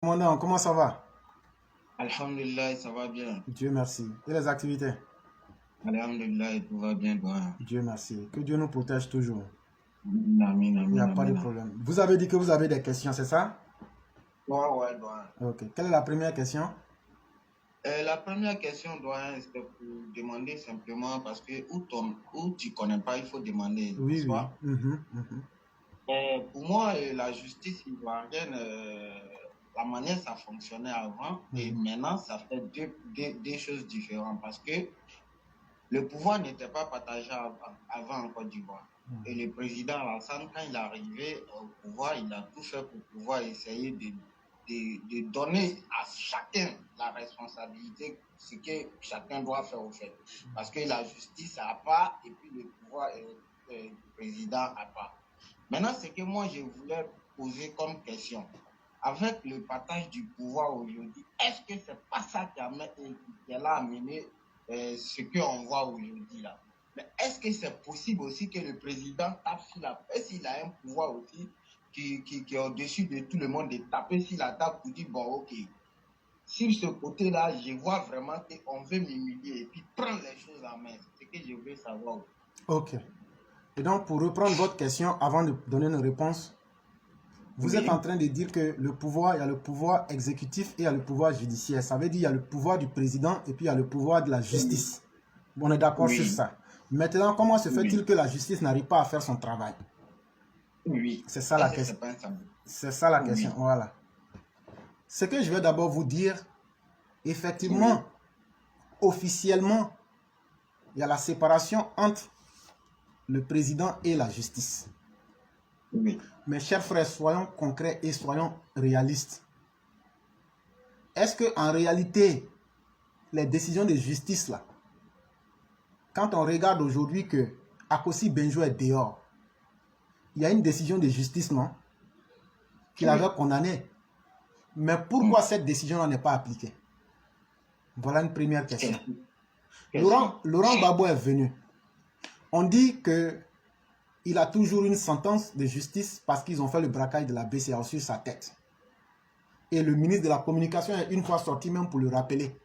Commandant, comment ça va? Alhamdulillah, ça va bien. Dieu merci. Et les activités? Alhamdulillah, tout va bien, toi. Dieu merci. Que Dieu nous protège toujours. Amin, Il n'y a amin, pas de amin. problème. Vous avez dit que vous avez des questions, c'est ça? Ouais, ouais, doyen. Ok. Quelle est la première question? La première question, doyen, c'était pour demander simplement, parce que où tu connais pas, il faut demander, Oui, n'est-ce oui. pas? Mhm. Pour moi, la justice ivoirienne, la manière ça fonctionnait avant et Mhm. maintenant, ça fait deux choses différentes parce que le pouvoir n'était pas partagé avant en Côte d'Ivoire. Et le président Alassane, quand il est arrivé au pouvoir, il a tout fait pour pouvoir essayer de donner à chacun la responsabilité, ce que chacun doit faire au fait. Parce que la justice à part et puis le pouvoir du président à part. Maintenant, ce que moi je voulais poser comme question, avec le partage du pouvoir aujourd'hui, est-ce que c'est pas ça qui a amené ce qu'on voit aujourd'hui là? Mais est-ce que c'est possible aussi que le président tape sur la... Est-ce qu'il a un pouvoir aussi qui est au-dessus de tout le monde de taper sur la table pour dire, bon, ok, sur ce côté-là, je vois vraiment qu'on veut m'humilier et puis prendre les choses en main. C'est ce que je veux savoir. Ok. Et donc, pour reprendre votre question, avant de donner une réponse, vous êtes en Oui, train de dire que le pouvoir, il y a le pouvoir exécutif et il y a le pouvoir judiciaire. Ça veut dire qu'il y a le pouvoir du président et puis il y a le pouvoir de la oui, justice. On est d'accord sur oui, ça. Maintenant, comment se oui, fait-il que la justice n'arrive pas à faire son travail? oui. C'est ça la Est-ce que question. c'est pas un sabot? C'est ça la question. Oui, Voilà. Ce que je vais d'abord vous dire, effectivement, oui, officiellement, il y a la séparation entre le président et la justice. oui, Mes chers frères, soyons concrets et soyons réalistes. Est-ce que en réalité, les décisions de justice, là, quand on regarde aujourd'hui que Akossi Benjo est dehors, il y a une décision de justice, non? Qu'il avait oui. condamné. Mais pourquoi cette décision-là n'est pas appliquée? Voilà une première question. Question. Laurent Gbagbo est venu. On dit que il a toujours une sentence de justice parce qu'ils ont fait le braquage de la BCAO sur sa tête. Et le ministre de la Communication est une fois sorti même pour le rappeler.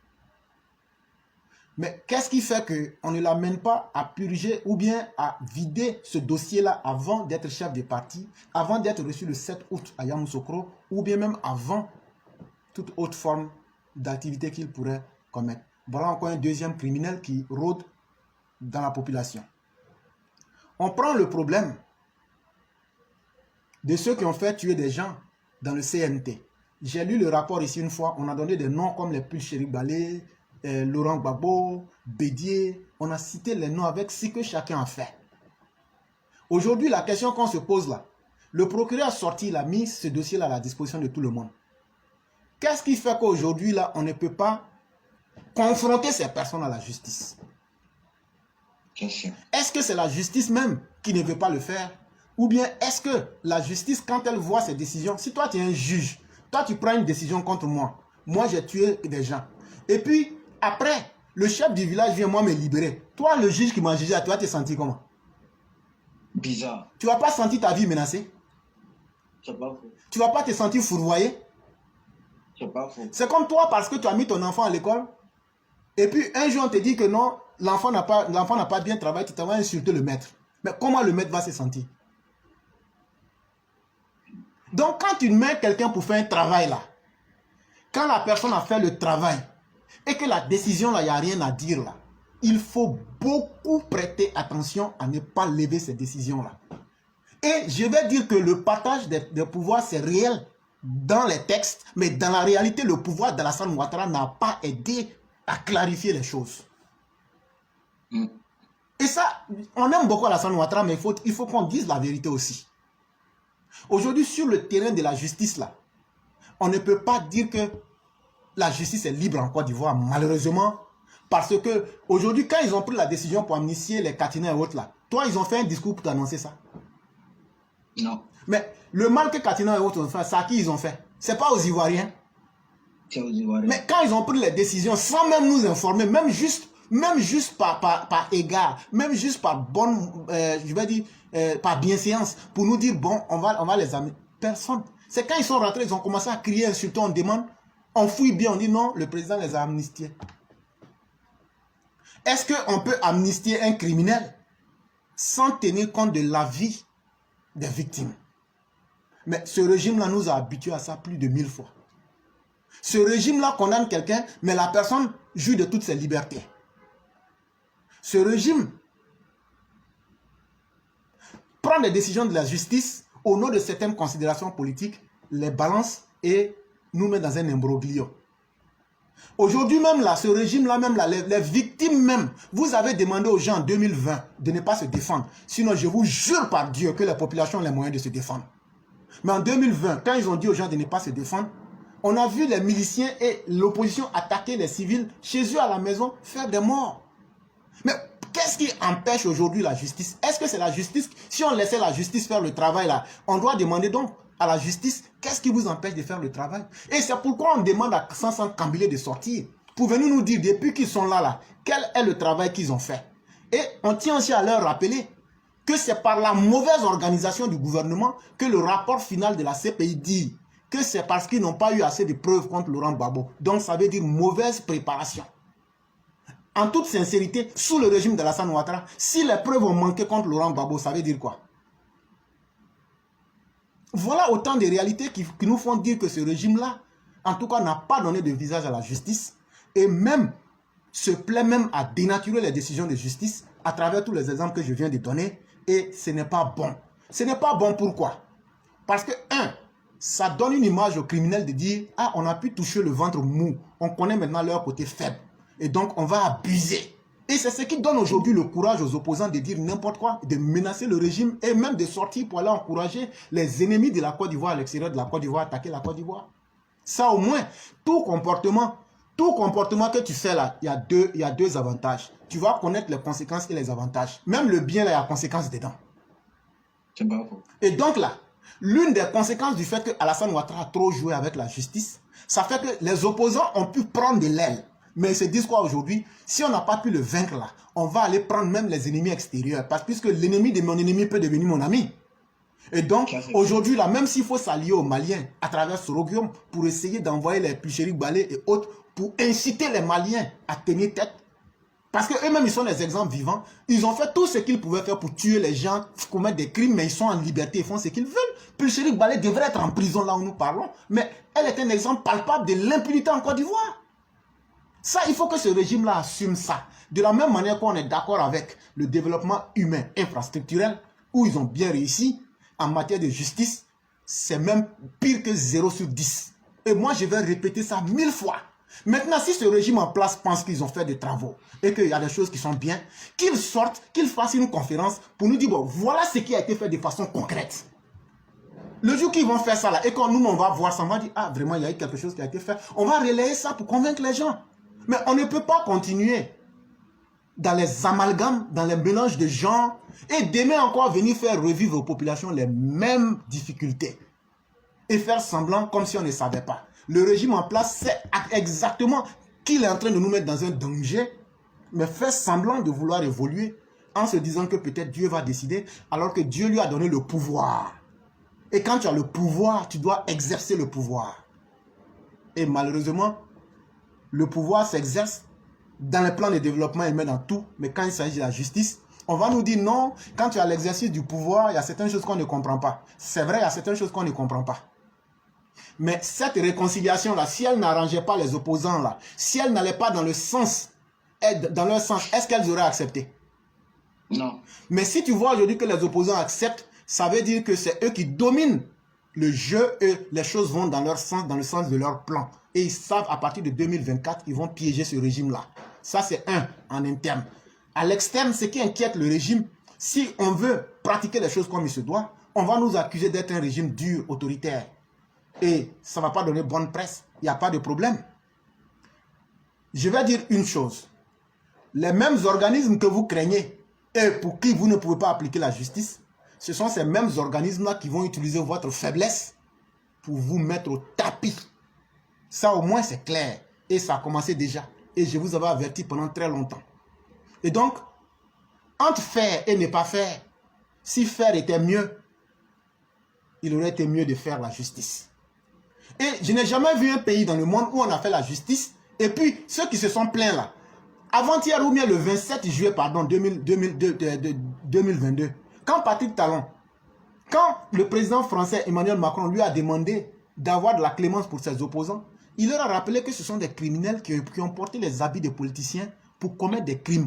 Mais qu'est-ce qui fait qu'on ne l'amène pas à purger ou bien à vider ce dossier-là avant d'être chef de parti, avant d'être reçu le 7 août à Yamoussoukro, ou bien même avant toute autre forme d'activité qu'il pourrait commettre? Voilà encore un deuxième criminel qui rôde dans la population. On prend le problème de ceux qui ont fait tuer des gens dans le CNT. J'ai lu le rapport ici une fois, on a donné des noms comme les Pulchéri Balé, Laurent Gbagbo, Bédier, on a cité les noms avec ce que chacun a fait. Aujourd'hui, la question qu'on se pose là, le procureur a sorti, il a mis ce dossier-là à la disposition de tout le monde. Qu'est-ce qui fait qu'aujourd'hui, là, on ne peut pas confronter ces personnes à la justice? Question. Est-ce que c'est la justice même qui ne veut pas le faire? Ou bien est-ce que la justice, quand elle voit ses décisions, si toi tu es un juge, toi tu prends une décision contre moi, moi j'ai tué des gens, et puis après, le chef du village vient moi me libérer. Toi, le juge qui m'a jugé, tu vas te sentir comment? Bizarre. Tu vas pas sentir ta vie menacée? C'est pas faux. Tu vas pas te sentir fourvoyé? C'est pas faux. C'est comme toi parce que tu as mis ton enfant à l'école, et puis un jour on te dit que non, l'enfant n'a pas bien travaillé, tu t'en vas insulter le maître. Mais comment le maître va se sentir? Donc, quand tu mets quelqu'un pour faire un travail là, quand la personne a fait le travail et que la décision là, il n'y a rien à dire là, il faut beaucoup prêter attention à ne pas lever ces décisions là. Et je vais dire que le partage des pouvoirs, c'est réel dans les textes, mais dans la réalité, le pouvoir d'Alassane Ouattara n'a pas aidé à clarifier les choses. Mm. Et ça, on aime beaucoup Alassane Ouattara, mais il faut qu'on dise la vérité aussi. Aujourd'hui, sur le terrain de la justice là, on ne peut pas dire que la justice est libre en Côte d'Ivoire, malheureusement, parce que aujourd'hui, quand ils ont pris la décision pour amnistier les Catinins et autres là, toi, ils ont fait un discours pour t'annoncer ça. Non. Mais le mal que Catinins et autres ont fait, c'est à qui ils ont fait? C'est pas aux Ivoiriens. C'est aux Ivoiriens. Mais quand ils ont pris les décisions sans même nous informer, même juste par égard, même juste par bonne, je vais dire, par bienséance, pour nous dire, bon, on va les amener. Personne. C'est quand ils sont rentrés, ils ont commencé à crier, insulter, on demande, on fouille bien, on dit non, le président les a amnistiés. Est-ce qu'on peut amnistier un criminel sans tenir compte de la vie des victimes? Mais ce régime-là nous a habitués à ça plus de 1000 fois. Ce régime-là condamne quelqu'un, mais la personne jouit de toutes ses libertés. Ce régime prend des décisions de la justice au nom de certaines considérations politiques, les balance et nous met dans un imbroglio. Aujourd'hui même, là, ce régime-là, même là, les victimes même, vous avez demandé aux gens en 2020 de ne pas se défendre. Sinon, je vous jure par Dieu que la population a les moyens de se défendre. Mais en 2020, quand ils ont dit aux gens de ne pas se défendre, on a vu les miliciens et l'opposition attaquer les civils chez eux à la maison, faire des morts. Mais qu'est-ce qui empêche aujourd'hui la justice? Est-ce que c'est la justice? Si on laissait la justice faire le travail là, on doit demander donc à la justice, qu'est-ce qui vous empêche de faire le travail? Et c'est pourquoi on demande à 500 Kambilé de sortir. Pour venir nous dire, depuis qu'ils sont là, quel est le travail qu'ils ont fait? Et on tient aussi à leur rappeler que c'est par la mauvaise organisation du gouvernement que le rapport final de la CPI dit que c'est parce qu'ils n'ont pas eu assez de preuves contre Laurent Gbagbo. Donc ça veut dire mauvaise préparation. En toute sincérité, sous le régime de Alassane Ouattara, si les preuves ont manqué contre Laurent Gbagbo, ça veut dire quoi? Voilà autant de réalités qui nous font dire que ce régime-là, en tout cas, n'a pas donné de visage à la justice et même se plaît même à dénaturer les décisions de justice à travers tous les exemples que je viens de donner et ce n'est pas bon. Ce n'est pas bon pourquoi? Parce que, ça donne une image aux criminels de dire « Ah, on a pu toucher le ventre mou, on connaît maintenant leur côté faible et donc on va abuser ». Et c'est ce qui donne aujourd'hui le courage aux opposants de dire n'importe quoi, de menacer le régime et même de sortir pour aller encourager les ennemis de la Côte d'Ivoire à l'extérieur de la Côte d'Ivoire, attaquer la Côte d'Ivoire. Ça au moins, tout comportement que tu fais là, il y a deux avantages. Tu vas connaître les conséquences et les avantages. Même le bien, là, il y a conséquences dedans. C'est pas faux. Et donc là, l'une des conséquences du fait que Alassane Ouattara a trop joué avec la justice, ça fait que les opposants ont pu prendre de l'aile. Mais ils se disent quoi aujourd'hui? Si on n'a pas pu le vaincre là, on va aller prendre même les ennemis extérieurs. Parce que puisque l'ennemi de mon ennemi peut devenir mon ami. Et donc, aujourd'hui là, même s'il faut s'allier aux Maliens à travers Soroguium pour essayer d'envoyer les Pucheri Balé et autres pour inciter les Maliens à tenir tête. Parce qu'eux-mêmes, ils sont des exemples vivants. Ils ont fait tout ce qu'ils pouvaient faire pour tuer les gens, commettre des crimes, mais ils sont en liberté, ils font ce qu'ils veulent. Pucheri Balé devrait être en prison là où nous parlons. Mais elle est un exemple palpable de l'impunité en Côte d'Ivoire. Ça, il faut que ce régime-là assume ça. De la même manière qu'on est d'accord avec le développement humain, infrastructurel, où ils ont bien réussi, en matière de justice, c'est même pire que 0 sur 10. Et moi, je vais répéter ça 1000 fois. Maintenant, si ce régime en place pense qu'ils ont fait des travaux et qu'il y a des choses qui sont bien, qu'ils sortent, qu'ils fassent une conférence pour nous dire, bon, voilà ce qui a été fait de façon concrète. Le jour qu'ils vont faire ça là, et quand nous, on va voir ça, on va dire, ah, vraiment, il y a eu quelque chose qui a été fait. On va relayer ça pour convaincre les gens. Mais on ne peut pas continuer dans les amalgames, dans les mélanges de gens, et demain encore venir faire revivre aux populations les mêmes difficultés. Et faire semblant comme si on ne savait pas. Le régime en place sait exactement qu'il est en train de nous mettre dans un danger, mais fait semblant de vouloir évoluer en se disant que peut-être Dieu va décider, alors que Dieu lui a donné le pouvoir. Et quand tu as le pouvoir, tu dois exercer le pouvoir. Et malheureusement, le pouvoir s'exerce dans les plans de développement humain, dans tout, mais quand il s'agit de la justice, on va nous dire non, quand tu as l'exercice du pouvoir, il y a certaines choses qu'on ne comprend pas. C'est vrai, il y a certaines choses qu'on ne comprend pas. Mais cette réconciliation-là, si elle n'arrangeait pas les opposants, là, si elle n'allait pas dans leur sens, est-ce qu'elles auraient accepté? Non. Mais si tu vois aujourd'hui que les opposants acceptent, ça veut dire que c'est eux qui dominent le jeu et les choses vont dans leur sens, dans le sens de leur plan. Et ils savent à partir de 2024, ils vont piéger ce régime-là. Ça, c'est en interne. À l'externe, ce qui inquiète le régime, si on veut pratiquer les choses comme il se doit, on va nous accuser d'être un régime dur, autoritaire. Et ça ne va pas donner bonne presse. Il n'y a pas de problème. Je vais dire une chose. Les mêmes organismes que vous craignez et pour qui vous ne pouvez pas appliquer la justice, ce sont ces mêmes organismes-là qui vont utiliser votre faiblesse pour vous mettre au tapis. Ça au moins c'est clair. Et ça a commencé déjà. Et je vous avais averti pendant très longtemps. Et donc, entre faire et ne pas faire, si faire était mieux, il aurait été mieux de faire la justice. Et je n'ai jamais vu un pays dans le monde où on a fait la justice. Et puis, ceux qui se sont plaints là, avant-hier ou bien le 27 juillet, pardon, 2022, quand Patrick Talon, quand le président français Emmanuel Macron lui a demandé d'avoir de la clémence pour ses opposants, il leur a rappelé que ce sont des criminels qui ont porté les habits de politiciens pour commettre des crimes.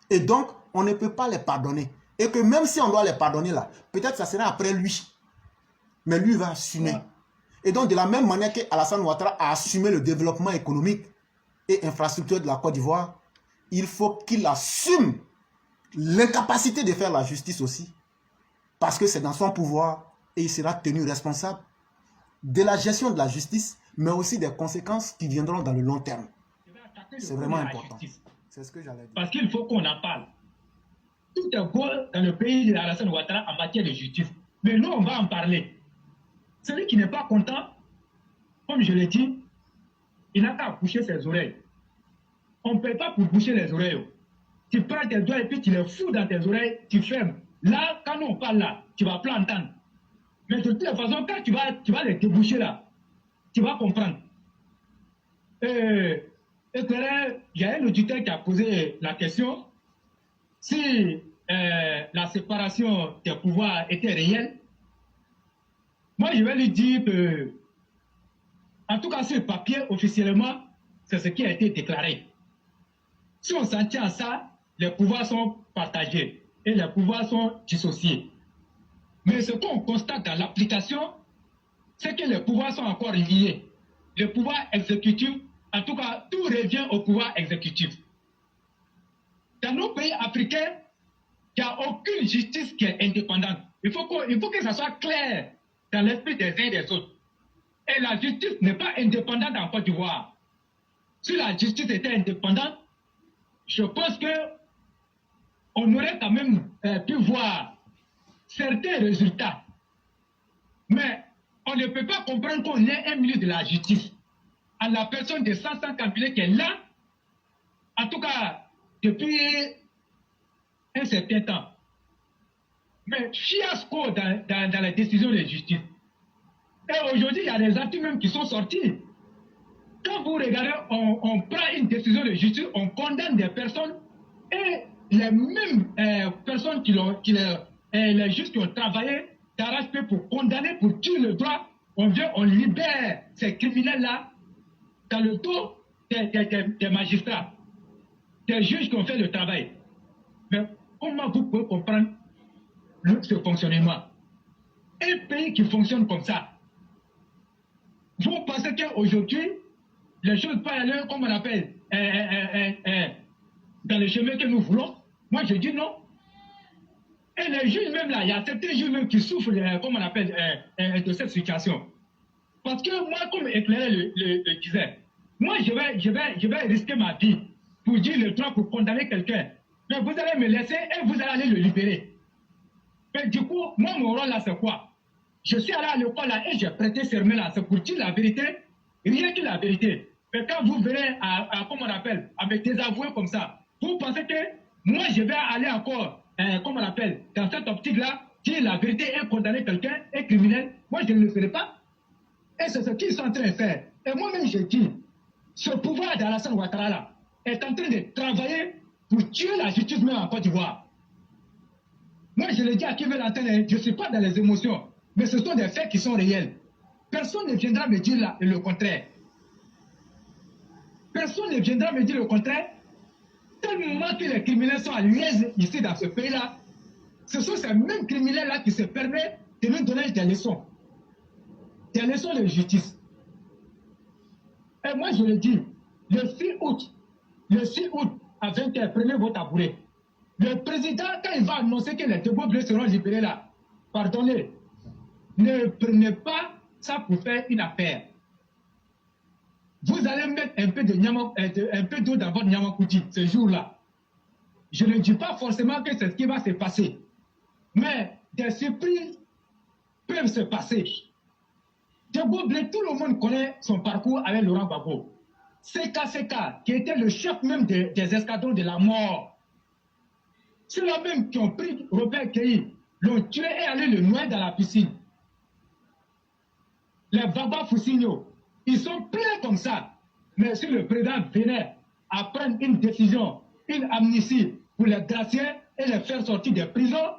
Et donc, on ne peut pas les pardonner. Et que même si on doit les pardonner là, peut-être ça sera après lui. Mais lui va assumer. Et donc, de la même manière que Alassane Ouattara a assumé le développement économique et infrastructure de la Côte d'Ivoire, il faut qu'il assume l'incapacité de faire la justice aussi. Parce que c'est dans son pouvoir et il sera tenu responsable de la gestion de la justice, mais aussi des conséquences qui viendront dans le long terme. C'est vraiment important. C'est ce que j'allais dire. Parce qu'il faut qu'on en parle. Tout est beau dans le pays de Alassane Ouattara en matière de justice. Mais nous, on va en parler. Celui qui n'est pas content, comme je l'ai dit, il n'a qu'à boucher ses oreilles. On ne paie pas pour boucher les oreilles. Tu prends tes doigts et puis tu les fous dans tes oreilles, tu fermes. Là, quand on parle là, tu ne vas pas entendre. Mais de toute façon, quand tu vas les déboucher là, tu vas comprendre. Et il y a un auditeur qui a posé la question si la séparation des pouvoirs était réelle. Moi, je vais lui dire que, en tout cas, sur le papier, officiellement, c'est ce qui a été déclaré. Si on s'en tient à ça, les pouvoirs sont partagés et les pouvoirs sont dissociés. Mais ce qu'on constate dans l'application, c'est que les pouvoirs sont encore liés. Le pouvoir exécutif, en tout cas, tout revient au pouvoir exécutif. Dans nos pays africains, il n'y a aucune justice qui est indépendante. Il faut que ça soit clair dans l'esprit des uns et des autres. Et la justice n'est pas indépendante en Côte d'Ivoire. Si la justice était indépendante, je pense qu'on aurait quand même pu voir certains résultats. Mais on ne peut pas comprendre qu'on ait un milieu de la justice à la personne de Sansan Kampilé qui est là, en tout cas depuis un certain temps. Mais fiasco dans les décisions de justice. Et aujourd'hui, il y a des actes même qui sont sortis. Quand vous regardez, on prend une décision de justice, on condamne des personnes et les mêmes personnes les juges qui ont travaillé d'arrache-pied pour condamner, pour tuer le droit, on vient, on libère ces criminels-là dans le dos des magistrats, des juges qui ont fait le travail. Mais comment vous pouvez comprendre ce fonctionnement? Un pays qui fonctionne comme ça, vous pensez qu'aujourd'hui, les choses peuvent aller, comme on appelle, dans le chemin que nous voulons? Moi, je dis non. Et les juges même là, il y a certains juges même qui souffrent, comme on appelle, de cette situation. Parce que moi, comme Éclairé le disait, moi, je vais risquer ma vie pour dire le droit pour condamner quelqu'un. Mais vous allez me laisser et vous allez aller le libérer. Mais du coup, moi, mon rôle là, c'est quoi? Je suis allé à l'école là et j'ai prêté serment là. C'est pour dire la vérité, rien que la vérité. Mais quand vous verrez, comme on appelle, à me désavouer comme ça, vous pensez que moi, je vais aller encore, comme on appelle, dans cette optique-là, dire la vérité et condamner quelqu'un, un criminel? Moi, je ne le ferai pas. Et c'est ce qu'ils sont en train de faire. Et moi-même, je dis, ce pouvoir d'Alassane Ouattara là est en train de travailler pour tuer la justice même en Côte d'Ivoire. Moi, je le dis à qui veut l'entendre, je ne suis pas dans les émotions, mais ce sont des faits qui sont réels. Personne ne viendra me dire le contraire. Personne ne viendra me dire le contraire. Tellement que les criminels sont à l'aise ici dans ce pays-là, ce sont ces mêmes criminels-là qui se permettent de nous donner des leçons. Des leçons de justice. Et moi, je le dis, le 6 août, à 20h, prenez vos tabourets. Le président, quand il va annoncer que les Debout Bleus seront libérés là, pardonnez, ne prenez pas ça pour faire une affaire. Vous allez mettre un peu d'eau dans votre Nyamakouti ce jour-là. Je ne dis pas forcément que c'est ce qui va se passer, mais des surprises peuvent se passer. Debout Blé, tout le monde connaît son parcours avec Laurent Gbagbo. CK, qui était le chef même des escadrons de la mort. Ceux-là même qui ont pris Robert Keï, l'ont tué et allé le noyer dans la piscine. les Baba Foussigno, ils sont pleins comme ça. Mais si le président venait à prendre une décision, une amnistie pour les gracier et les faire sortir des prisons,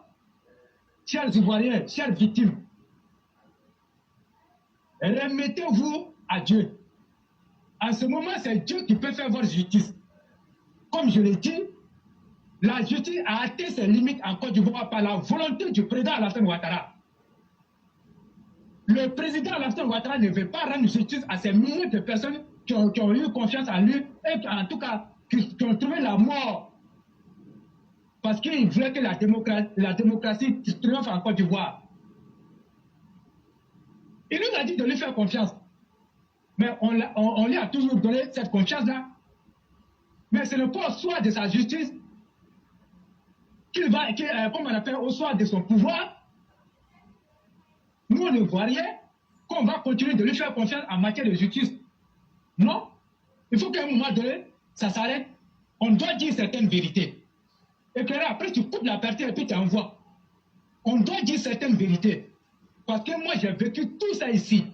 chers Ivoiriens, chères victimes, remettez-vous à Dieu. En ce moment, c'est Dieu qui peut faire votre justice. Comme je l'ai dit, la justice a atteint ses limites en Côte d'Ivoire par la volonté du président Alassane Ouattara. Le président Alassane Ouattara ne veut pas rendre justice à ces milliers de personnes qui ont eu confiance en lui et en tout cas qui ont trouvé la mort parce qu'il voulait que la démocratie triomphe en Côte d'Ivoire. Il nous a dit de lui faire confiance. Mais on lui a toujours donné cette confiance-là. Mais c'est le pas au soir de sa justice comme on appelle, au soir de son pouvoir. Nous, on ne voit rien, qu'on va continuer de lui faire confiance en matière de justice. Non. Il faut qu'à un moment donné, ça s'arrête. On doit dire certaines vérités. Et que là, après, tu coupes la partie et puis tu envoies. On doit dire certaines vérités. Parce que moi, j'ai vécu tout ça ici.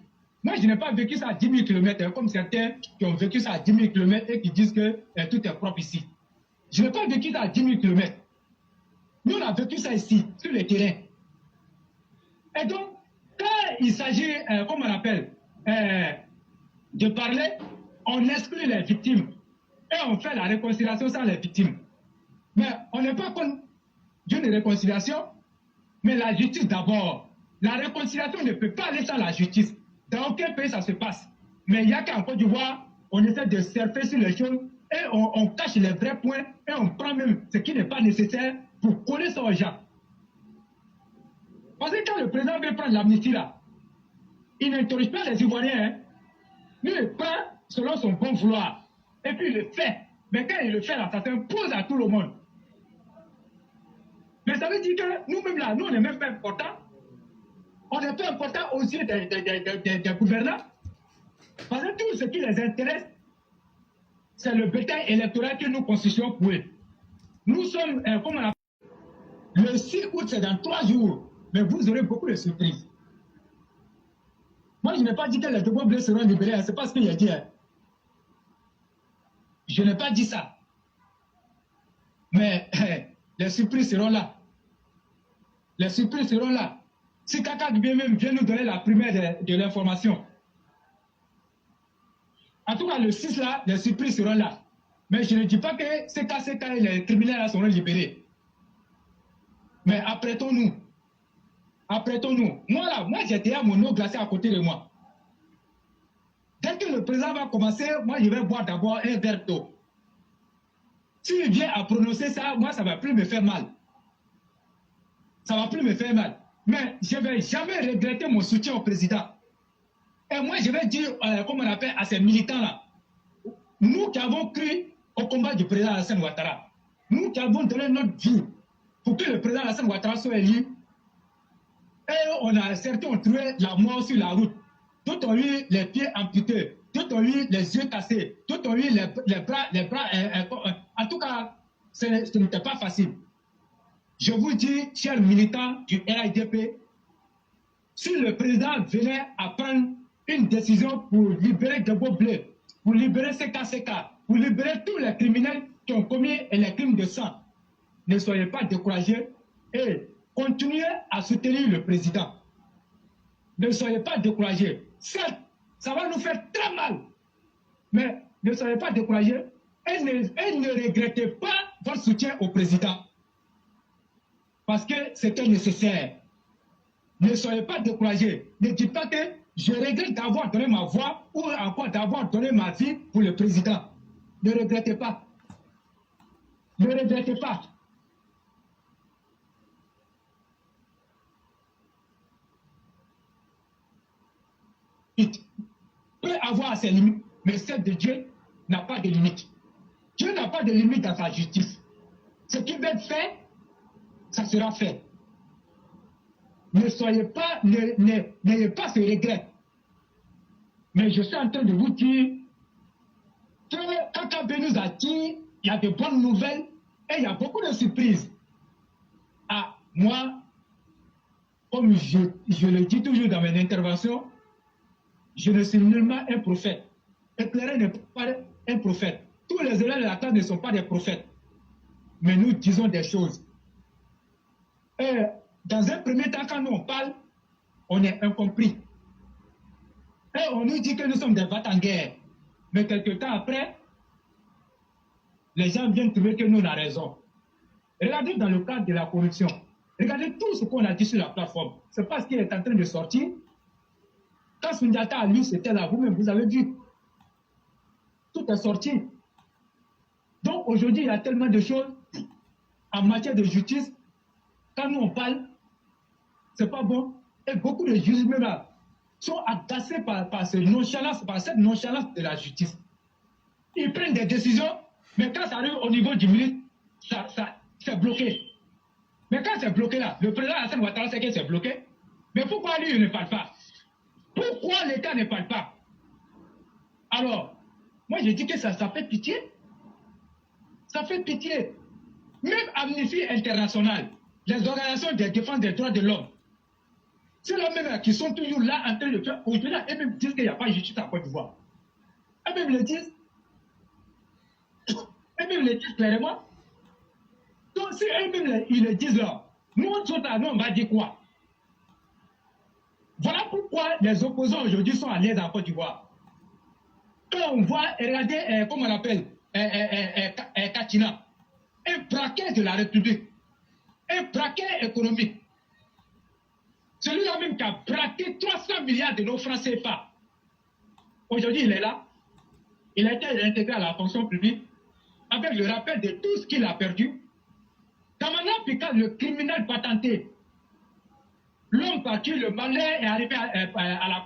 Moi, je n'ai pas vécu ça à 10 000 km, comme certains qui ont vécu ça à 10 000 km et qui disent que tout est propre ici. Je n'ai pas vécu ça à 10 000 km. Nous, on a vécu ça ici, sur le terrain. Et donc, quand il s'agit, comme on appelle, de parler, on exclut les victimes et on fait la réconciliation sans les victimes. Mais on n'est pas contre d'une réconciliation, mais la justice d'abord. La réconciliation ne peut pas aller sans la justice. Dans aucun pays, ça se passe. Mais il y a qu'en Côte d'Ivoire, on essaie de surfer sur les choses et on cache les vrais points et on prend même ce qui n'est pas nécessaire pour coller ça aux gens. Parce que quand le président veut prendre l'amnistie là, il n'interroge pas les Ivoiriens. Hein. Lui, il prend selon son bon vouloir. Et puis il le fait. Mais quand il le fait là, ça s'impose à tout le monde. Mais ça veut dire que nous-mêmes là, nous on n'est même pas importants. On n'est pas important aux yeux des gouvernants. Parce que tout ce qui les intéresse, c'est le bétail électoral que nous constituons pour eux. Nous sommes, comme on appelle, le 6 août, c'est dans 3 jours. Mais vous aurez beaucoup de surprises. Moi, je n'ai pas dit que les Togo bleus seront libérés. Ce n'est pas ce qu'il a dit. Hein. Je n'ai pas dit ça. Mais les surprises seront là. Les surprises seront là. Si Kaka même vient nous donner la primaire de l'information. En tout cas, le 6 là, les surprises seront là. Mais je ne dis pas que CK et les criminels là seront libérés. Mais apprêtons-nous. Apprêtons-nous. Moi j'ai déjà mon eau glacée à côté de moi. Dès que le président va commencer, moi je vais boire d'abord un verre d'eau. S'il vient à prononcer ça, moi ça ne va plus me faire mal. Ça ne va plus me faire mal. Mais je ne vais jamais regretter mon soutien au président. Et moi je vais dire, comme on appelle à ces militants-là, nous qui avons cru au combat du président Alassane Ouattara, nous qui avons donné notre vie pour que le président Alassane Ouattara soit élu, et certains ont trouvé la mort sur la route. D'autres ont eu les pieds amputés, d'autres ont eu les yeux cassés, d'autres ont eu les bras. En tout cas, ce n'était pas facile. Je vous dis, chers militants du RIDP, si le président venait à prendre une décision pour libérer Debo Blé, pour libérer CK, pour libérer tous les criminels qui ont commis les crimes de sang, ne soyez pas découragés et continuez à soutenir le président. Ne soyez pas découragés. Certes, ça va nous faire très mal, mais ne soyez pas découragés et ne regrettez pas votre soutien au président. Parce que c'était nécessaire. Ne soyez pas découragés. Ne dites pas que je regrette d'avoir donné ma voix ou encore d'avoir donné ma vie pour le président. Ne regrettez pas. Ne regrettez pas. Il peut avoir ses limites, mais celle de Dieu n'a pas de limite. Dieu n'a pas de limite dans sa justice. Ce qui va être fait, ça sera fait. Ne soyez pas, n'ayez pas ce regret. Mais je suis en train de vous dire que quand Kabé nous a dit, il y a de bonnes nouvelles et il y a beaucoup de surprises. Ah, moi, comme je le dis toujours dans mes interventions, je ne suis nullement un prophète. Éclairé n'est pas un prophète. Tous les élèves de la classe ne sont pas des prophètes. Mais nous disons des choses. Et dans un premier temps, quand nous on parle, on est incompris. Et on nous dit que nous sommes des va-t-en-guerre. Mais quelques temps après, les gens viennent trouver que nous on a raison. Regardez dans le cadre de la corruption. Regardez tout ce qu'on a dit sur la plateforme. C'est pas ce qui est en train de sortir. Quand Sundiata a lu, c'était là. Vous-même, vous avez vu. Tout est sorti. Donc aujourd'hui, il y a tellement de choses en matière de justice. Quand nous on parle, c'est pas bon. Et beaucoup de juges même là sont agacés par cette nonchalance de la justice. Ils prennent des décisions, mais quand ça arrive au niveau du ministre, c'est bloqué. Mais quand c'est bloqué là, le président Alassane Ouattara sait que c'est bloqué. Mais pourquoi lui il ne parle pas? Pourquoi l'État ne parle pas? Alors, moi je dis que ça fait pitié. Ça fait pitié. Même Amnesty International, les organisations de défense des droits de l'homme, c'est là-même qui sont toujours là en train de faire. Aujourd'hui, eux-mêmes disent qu'il n'y a pas de justice en Côte d'Ivoire. Eux-mêmes le disent. Eux-mêmes le disent clairement. Donc, si eux-mêmes ils le disent là, nous, on va dire quoi? Voilà pourquoi les opposants aujourd'hui sont à l'aise en Côte d'Ivoire. Quand on voit, regardez, comment on appelle, Katina, un braquet de la République, un braquet économique. Celui-là même qui a braqué 300 milliards de nos francs CFA. Aujourd'hui, il est là. Il a été réintégré à la fonction publique avec le rappel de tout ce qu'il a perdu. Kamana Picard, le criminel patenté, l'homme parti, le malin est arrivé à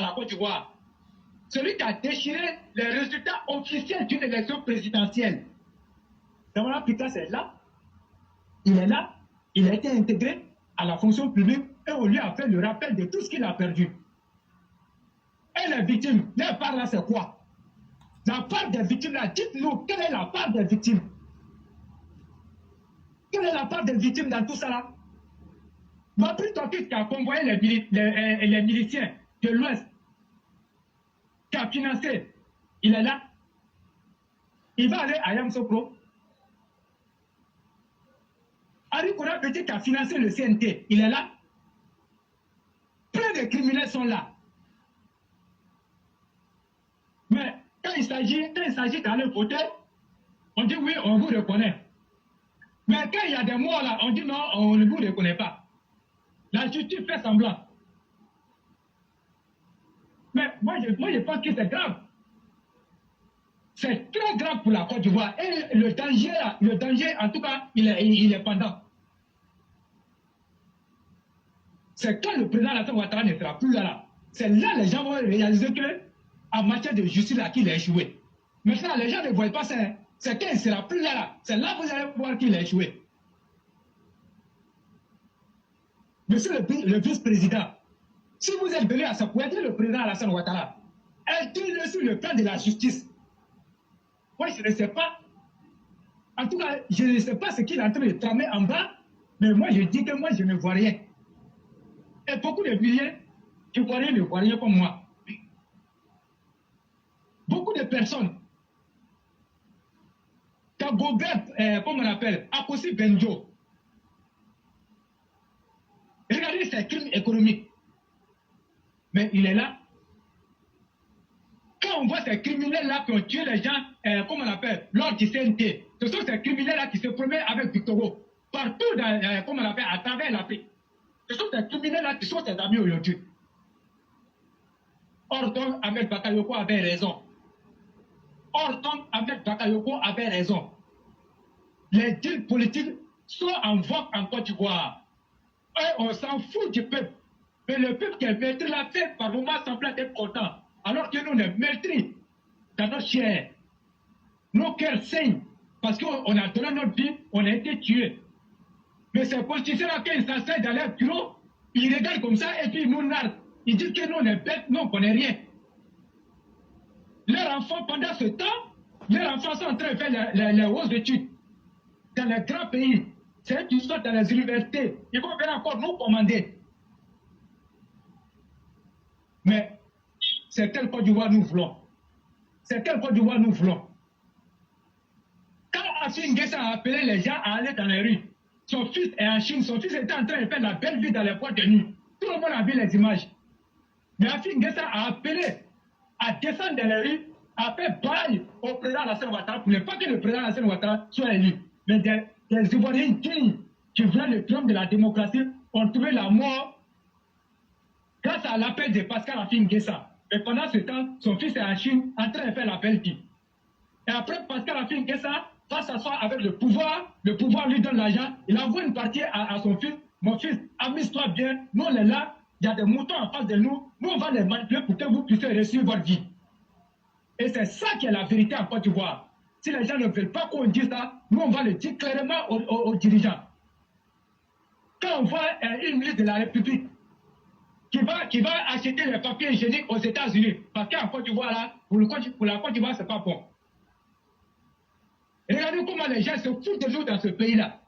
la Côte d'Ivoire. Celui qui a déchiré les résultats officiels d'une élection présidentielle. Kamana Picard, c'est là. Il est là. Il a été intégré à la fonction publique et on lui a fait le rappel de tout ce qu'il a perdu. Et les victimes, leur part là, c'est quoi? La part des victimes là, dites-nous, quelle est la part des victimes? Quelle est la part des victimes dans tout ça là? Mapri Tokis qui a convoyé les miliciens de l'Ouest, qui a financé, il est là. Il va aller à Yamsokro. Ari Koura Petit qui a financé le CNT, il est là. Plein de criminels sont là. Mais quand il s'agit d'aller voter, on dit oui, on vous reconnaît. Mais quand il y a des morts là, on dit non, on ne vous reconnaît pas. La justice fait semblant. Mais moi je pense que c'est grave. C'est très grave pour la Côte d'Ivoire. Et le danger, en tout cas, il est pendant. C'est quand le président Alassane Ouattara ne sera plus là. C'est là que les gens vont réaliser que, en matière de justice, là, qu'il a échoué. Maintenant, les gens ne voient pas ça. C'est quand il ne sera plus là. C'est là que vous allez voir qu'il a échoué. Monsieur le vice-président, si vous êtes venu à ça pour aider le président Alassane Ouattara, aidez-le sur le plan de la justice. Moi, je ne sais pas. En tout cas, je ne sais pas ce qu'il est en train de tramer en bas, mais moi, je dis que moi, je ne vois rien. Et beaucoup de milliers qui ne voient rien comme moi. Beaucoup de personnes, quand Gobert, comme on appelle, Akosi Benjo, regardez ces crimes économiques. Mais il est là. Quand on voit ces criminels-là qui ont tué les gens, comme on appelle, lors du CNT, ce sont ces criminels-là qui se promènent avec Victor Hugo, partout, comme on appelle, à travers l'Afrique. Ce sont ces criminels-là qui sont ses amis aujourd'hui. Or, donc, Ahmed Bakayoko avait raison. Les deals politiques sont en vogue en Côte d'Ivoire. Et on s'en fout du peuple. Mais le peuple qui est maîtris la tête par moment semble être content. Alors que nous, on est maîtris dans notre chair. Nos cœurs saignent parce qu'on a donné notre vie, on a été tués. Mais ces politiciens-là, quand ils s'asseyent dans leur bureau, ils regardent comme ça et puis ils nous narguent. Ils disent que nous, on est bêtes, nous, on ne connaît rien. Leurs enfants, pendant ce temps, leurs enfants sont en train de faire les hausses d'études. Dans les grands pays, c'est eux qui sont dans les universités. Ils vont venir encore nous commander. Mais c'est quelle Côte d'Ivoire nous voulons. C'est quelle Côte d'Ivoire nous voulons. Quand Assimi Nguessa a appelé les gens à aller dans les rues, son fils est en Chine, son fils était en train de faire la belle vie dans les boîtes de nuit. Tout le monde a vu les images. Mais Assimi Nguessa a appelé à descendre dans les rues, a fait bail au président Alassane Ouattara pour ne pas que le président Alassane Ouattara soit élu. Mais des Ivoiriens dignes qui voulaient le triomphe de la démocratie ont trouvé la mort grâce à l'appel de Pascal Assimi Nguessa. Et pendant ce temps, son fils est en Chine en train de faire la belle vie. Et après, Pascal Assimi Nguessa va s'asseoir avec le pouvoir lui donne l'argent, il envoie une partie à son fils. Mon fils, amuse-toi bien, nous on est là, il y a des moutons en face de nous, nous on va les manipuler pour que vous puissiez réussir votre vie. Et c'est ça qui est la vérité en Côte d'Ivoire. Si les gens ne veulent pas qu'on dise ça, nous on va le dire clairement aux dirigeants. Quand on voit une ministre de la République qui va acheter les papiers hygiéniques aux États-Unis, parce qu'en Côte d'Ivoire, là, pour la Côte d'Ivoire, c'est pas bon. Regardez comment les gens se foutent de nous dans ce pays-là.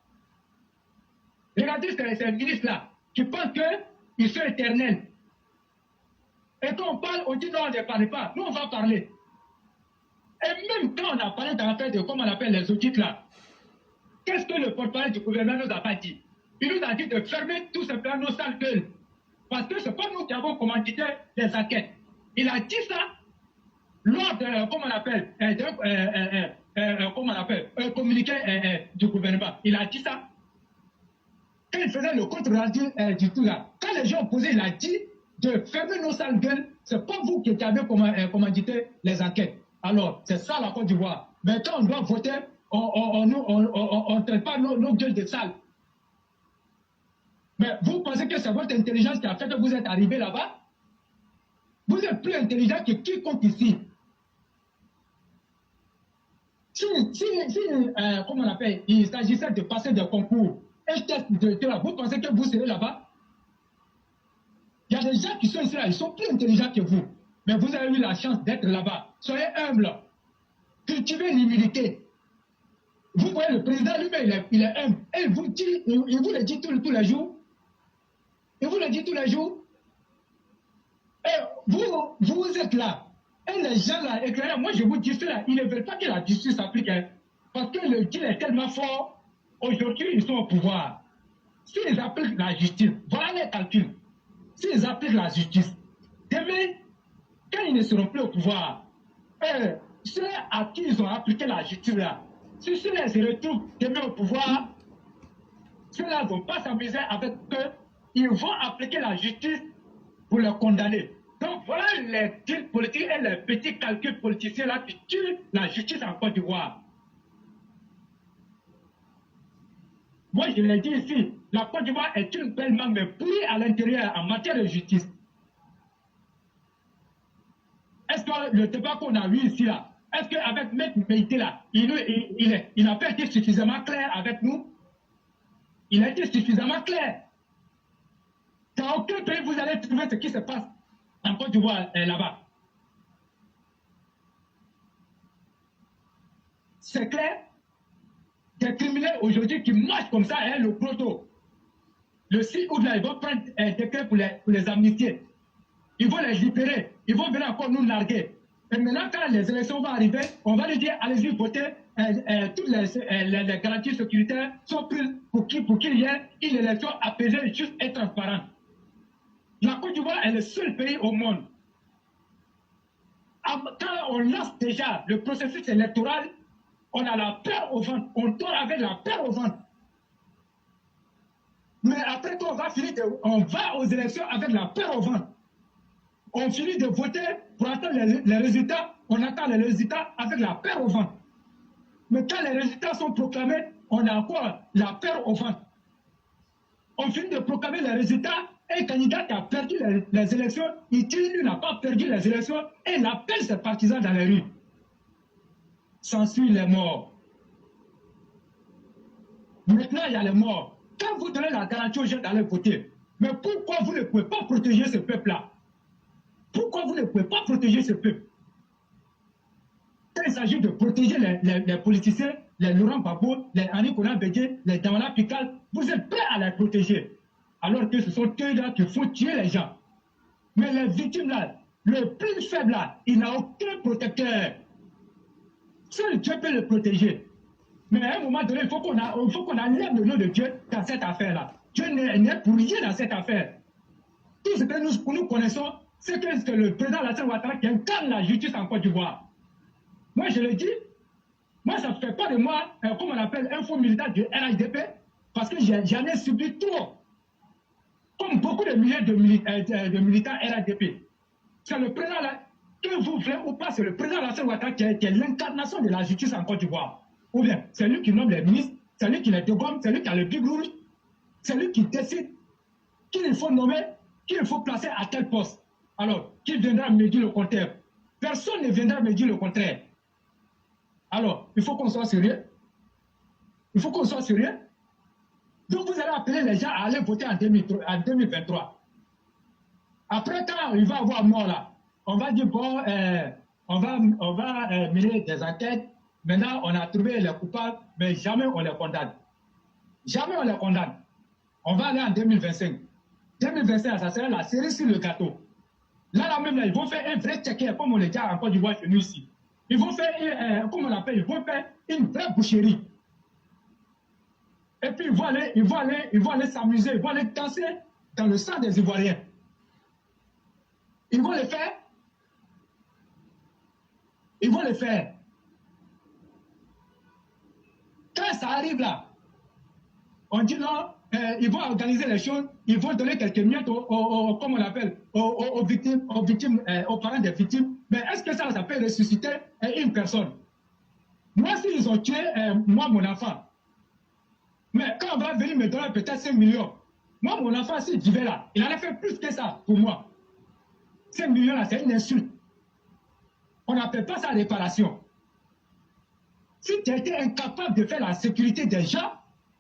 Regardez ces ministres-là qui pensent qu'ils sont éternels. Et quand on parle, on dit non, on ne parle pas. Nous, on va parler. Et même quand on a parlé dans l'affaire de comment on appelle les audits là, qu'est-ce que le porte-parole du gouvernement nous a pas dit? Il nous a dit de fermer tout simplement nos sales gueules. Parce que ce n'est pas nous qui avons commandité les enquêtes. Il a dit ça lors de, comment on appelle, communiqué du gouvernement. Il a dit ça. Quand il faisait le compte rendu du tout là, quand les gens ont posé, il a dit de fermer nos sales gueules. Ce n'est pas vous qui avez commandité les enquêtes. Alors, c'est ça la Côte d'Ivoire. Mais quand on doit voter, on ne traite pas nos gueules de sales. Mais vous pensez que c'est votre intelligence qui a fait que vous êtes arrivé là-bas? Vous êtes plus intelligent que quiconque ici. Comment on appelle, il s'agissait de passer des concours, un test de là, vous pensez que vous serez là-bas? Il y a des gens qui sont ici là, ils sont plus intelligents que vous. Mais vous avez eu la chance d'être là-bas. Soyez humble. Cultivez l'humilité. Vous voyez, le président lui-même, il est humble. Et il vous le dit tous les jours. Il vous le dit tous les jours. Et vous êtes là. Et les gens là, éclairés, moi je vous dis cela, ils ne veulent pas que la justice s'applique. Hein, parce que le deal est tellement fort. Aujourd'hui, ils sont au pouvoir. S'ils appliquent la justice, voilà les calculs. S'ils appliquent la justice, demain, quand ils ne seront plus au pouvoir, ceux à qui ils ont appliqué la justice là, si ceux-là se retrouvent demain au pouvoir, ceux-là ne vont pas s'amuser avec eux, ils vont appliquer la justice pour les condamner. Donc voilà les deals politiques et les petits calculs politiciens là qui tuent la justice en Côte d'Ivoire. Moi je l'ai dit ici, la Côte d'Ivoire est une belle mangue mais pourrie à l'intérieur en matière de justice. Est-ce que le débat qu'on a eu ici là, est-ce qu'avec Maître Meïté là, il n'a pas été suffisamment clair avec nous? Il a été suffisamment clair. Dans aucun pays vous allez trouver ce qui se passe en Côte d'Ivoire là-bas. C'est clair. Des criminels aujourd'hui qui marchent comme ça, hein, le proto. Le 6 août là, ils vont prendre un décret pour les amnistier. Ils vont les libérer. Ils vont venir encore nous larguer. Et maintenant, quand les élections vont arriver, on va leur dire, allez-y, votez. Toutes les garanties sécuritaires sont prises pour qu'il y ait une élection apaisée, juste et transparente. La Côte d'Ivoire est le seul pays au monde. Quand on lance déjà le processus électoral, on a la peur au ventre. On dort avec la peur au ventre. Mais après qu'on va finir, on va aux élections avec la peur au ventre. On finit de voter pour attendre les résultats. On attend les résultats avec la peur au ventre. Mais quand les résultats sont proclamés, on a encore la peur au ventre. On finit de proclamer les résultats. Un candidat qui a perdu les élections, il dit lui n'a pas perdu les élections et il appelle ses partisans dans les rues. S'ensuit les morts. Maintenant, il y a les morts. Quand vous donnez la garantie aux gens d'aller voter, mais pourquoi vous ne pouvez pas protéger ce peuple-là? Pourquoi vous ne pouvez pas protéger ce peuple? Quand il s'agit de protéger les politiciens, les Laurent Gbagbo, les Ani Konan Bédié, les Damana Pikal, vous êtes prêts à les protéger. Alors que ce sont eux-là qui font tuer les gens. Mais les victimes là, le plus faible là, il n'a aucun protecteur. Seul Dieu peut le protéger. Mais à un moment donné, il faut qu'on enlève le nom de Dieu dans cette affaire-là. Dieu n'est pour rien dans cette affaire. Tout ce que nous connaissons, c'est que le président Alassane Ouattara qui incarne la justice en Côte d'Ivoire. Moi, je le dis, moi, ça ne fait pas de moi, comme on appelle, un faux militant du RHDP, parce que j'en ai subi trop. Comme beaucoup de milliers de militants RHDP. C'est le président, là, que vous voulez ou pas, c'est le président Alassane Ouattara qui est l'incarnation de la justice en Côte d'Ivoire. Ou bien, c'est lui qui nomme les ministres, c'est lui qui les dégomme, c'est lui qui a le big rouge, c'est lui qui décide qui il faut nommer, qui il faut placer à tel poste. Alors, qui viendra me dire le contraire? Personne ne viendra me dire le contraire. Alors, il faut qu'on soit sérieux. Il faut qu'on soit sérieux. Donc, vous allez appeler les gens à aller voter en 2023. Après, quand il va y avoir mort là, on va dire, bon, on va mener des enquêtes. Maintenant, on a trouvé les coupables, mais jamais on les condamne. Jamais on les condamne. On va aller en 2025. 2025, ça sera la cerise sur le gâteau. Là même, là, ils vont faire un vrai checker, comme on le dit en Côte d'Ivoire chez nous ici. Ils vont faire, comme on l'appelle, ils vont faire une vraie boucherie. Et puis, ils vont aller s'amuser, ils vont aller danser dans le sang des Ivoiriens. Ils vont le faire. Ils vont le faire. Quand ça arrive là, on dit non, ils vont organiser les choses, ils vont donner quelques miettes comme on l'appelle, aux victimes, aux parents des victimes. Mais est-ce que ça peut ressusciter une personne? Moi, s'ils ont tué, moi, mon enfant, mais quand on va venir me donner peut-être 5 millions, moi, mon enfant, s'il vivait là, il allait faire plus que ça pour moi. 5 millions là, c'est une insulte. On n'appelle pas ça réparation. Si tu as été incapable de faire la sécurité des gens,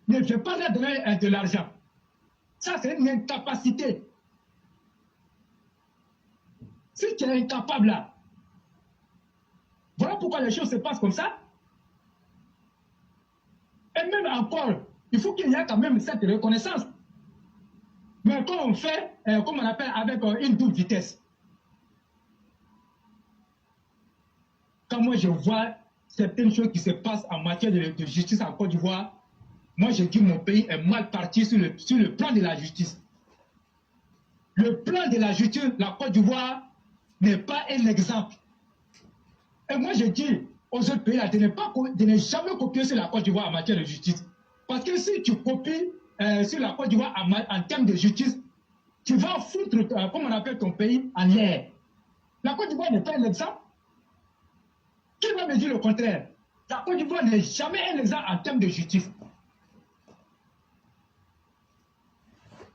ne viens pas leur donner de l'argent. Ça, c'est une incapacité. Si tu es incapable là, voilà pourquoi les choses se passent comme ça. Et même encore, il faut qu'il y ait quand même cette reconnaissance. Mais quand on fait, comme on appelle, avec une double vitesse. Quand moi je vois certaines choses qui se passent en matière de justice en Côte d'Ivoire, moi je dis que mon pays est mal parti sur le plan de la justice. Le plan de la justice, la Côte d'Ivoire n'est pas un exemple. Et moi je dis aux autres pays là, de ne jamais copier sur la Côte d'Ivoire en matière de justice. Parce que si tu copies sur la Côte d'Ivoire en termes de justice, tu vas foutre, comme on appelle ton pays, en l'air. La Côte d'Ivoire n'est pas un exemple. Qui va me dire le contraire? La Côte d'Ivoire n'est jamais un exemple en termes de justice.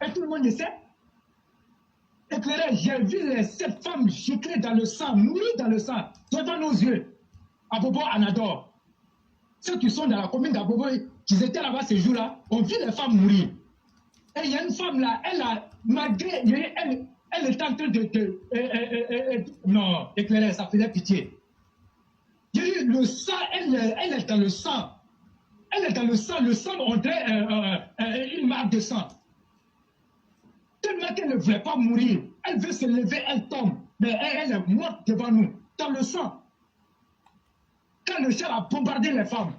Et tout le monde le sait. Éclairé, j'ai vu cette femme gicler dans le sang, mourir dans le sang, devant nos yeux, à Bobo Anador. Ceux qui sont dans la commune d'Abobo, qui étaient là-bas ce jour-là, ont vu les femmes mourir. Et il y a une femme là, elle a, malgré, elle est en train de non, éclairé, ça faisait pitié. Il y a eu le sang, elle est dans le sang. Elle est dans le sang on dirait une marque de sang. Tellement qu'elle ne voulait pas mourir. Elle veut se lever, elle tombe. Mais elle est morte devant nous, dans le sang. Quand le char a bombardé les femmes.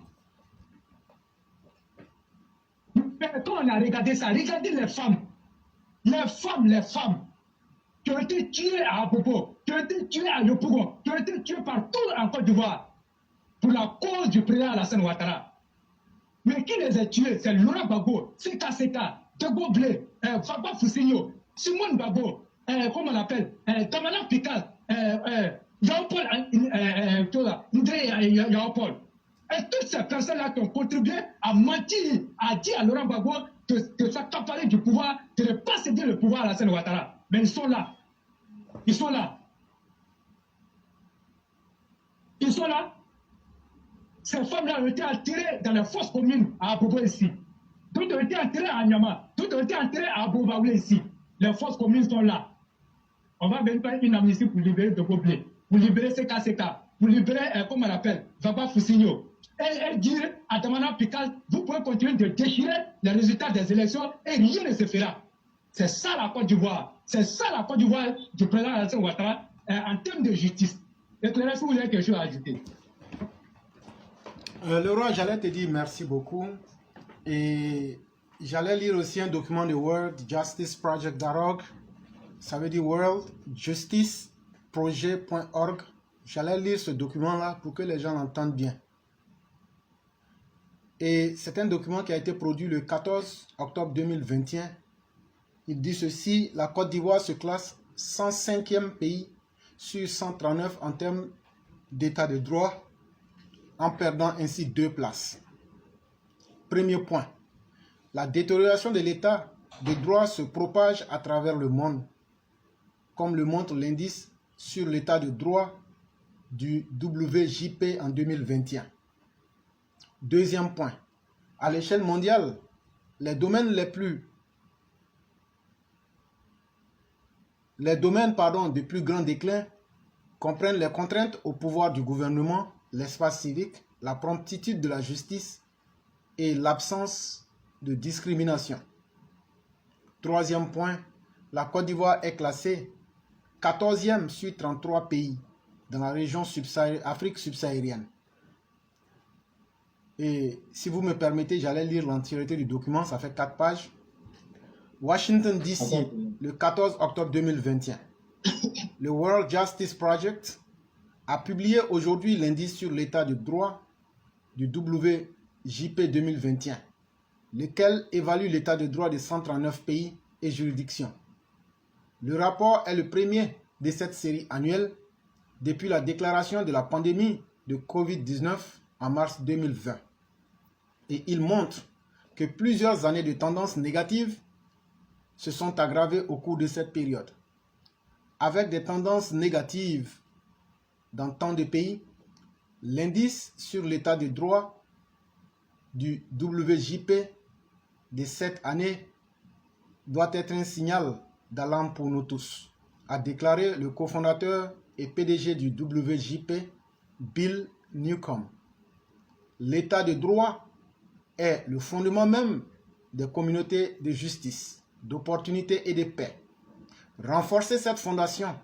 Mais quand on a regardé ça, regardez les femmes. Les femmes qui ont été tuées à Abobo, qui ont été tuées à Yopougon, qui ont été tuées partout en Côte d'Ivoire pour la cause du président Alassane Ouattara. Mais qui les a tués? C'est Laurent Gbagbo, Seka, Dego Blé, Faba Foussigno, Simone Gbagbo, comment on l'appelle, Tamana Pikal, Jean-Paul Ndré Yaopol. Et toutes ces personnes-là qui ont contribué à mentir, à dire à Laurent Gbagbo de s'accaparer du pouvoir, de ne pas céder le pouvoir à Alassane Ouattara. Mais ils sont là. Ils sont là. Ils sont là. Ces femmes-là ont été enterrées dans les fosses communes à Abobo ici. D'autres ont été enterrées à Nyama. D'autres ont été enterrées à Abobaoulé ici. Les fosses communes sont là. On va venir faire une amnistie pour libérer de Goblé, pour libérer CKCK, pour libérer, comment on l'appelle, Faba Foussigno. Elle dit à Tamana Pikal, vous pouvez continuer de déchirer les résultats des élections et rien ne se fera. C'est ça la Côte d'Ivoire. C'est ça la Côte d'Ivoire du président Alassane Ouattara en termes de justice. Éclairez si vous avez quelque chose à ajouter. Le roi, j'allais te dire merci beaucoup. Et j'allais lire aussi un document de World Justice Project.org. Ça veut dire World Justice Project.org. J'allais lire ce document-là pour que les gens l'entendent bien. Et c'est un document qui a été produit le 14 octobre 2021. Il dit ceci: la Côte d'Ivoire se classe 105e pays sur 139 en termes d'état de droit, en perdant ainsi 2 places. Premier point, la détérioration de l'état de droit se propage à travers le monde, comme le montre l'indice sur l'état de droit du WJP en 2021. Deuxième point, à l'échelle mondiale, les domaines de plus grand déclin comprennent les contraintes au pouvoir du gouvernement, l'espace civique, la promptitude de la justice et l'absence de discrimination. Troisième point, la Côte d'Ivoire est classée 14e sur 33 pays dans la région Afrique subsaharienne. Et si vous me permettez, j'allais lire l'entièreté du document, ça fait 4 pages. Washington DC, le 14 octobre 2021. Le World Justice Project a publié aujourd'hui l'indice sur l'état de droit du WJP 2021, lequel évalue l'état de droit de 139 pays et juridictions. Le rapport est le premier de cette série annuelle depuis la déclaration de la pandémie de Covid-19 en mars 2020. Et il montre que plusieurs années de tendances négatives se sont aggravées au cours de cette période. Avec des tendances négatives dans tant de pays, l'indice sur l'état de droit du WJP de cette année doit être un signal d'alarme pour nous tous, a déclaré le cofondateur et PDG du WJP, Bill Newcomb. L'état de droit est le fondement même des communautés de justice, d'opportunité et de paix. Renforcer cette fondation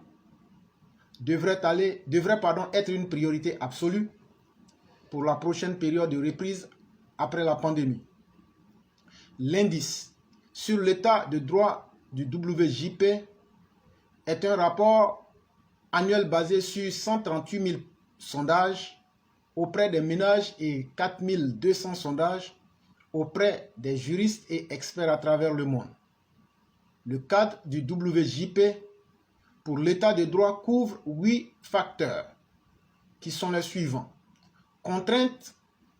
devrait être une priorité absolue pour la prochaine période de reprise après la pandémie. L'indice sur l'état de droit du WJP est un rapport annuel basé sur 138 000 sondages auprès des ménages et 4 200 sondages auprès des juristes et experts à travers le monde. Le cadre du WJP pour l'état de droit couvre 8 facteurs qui sont les suivants: contraintes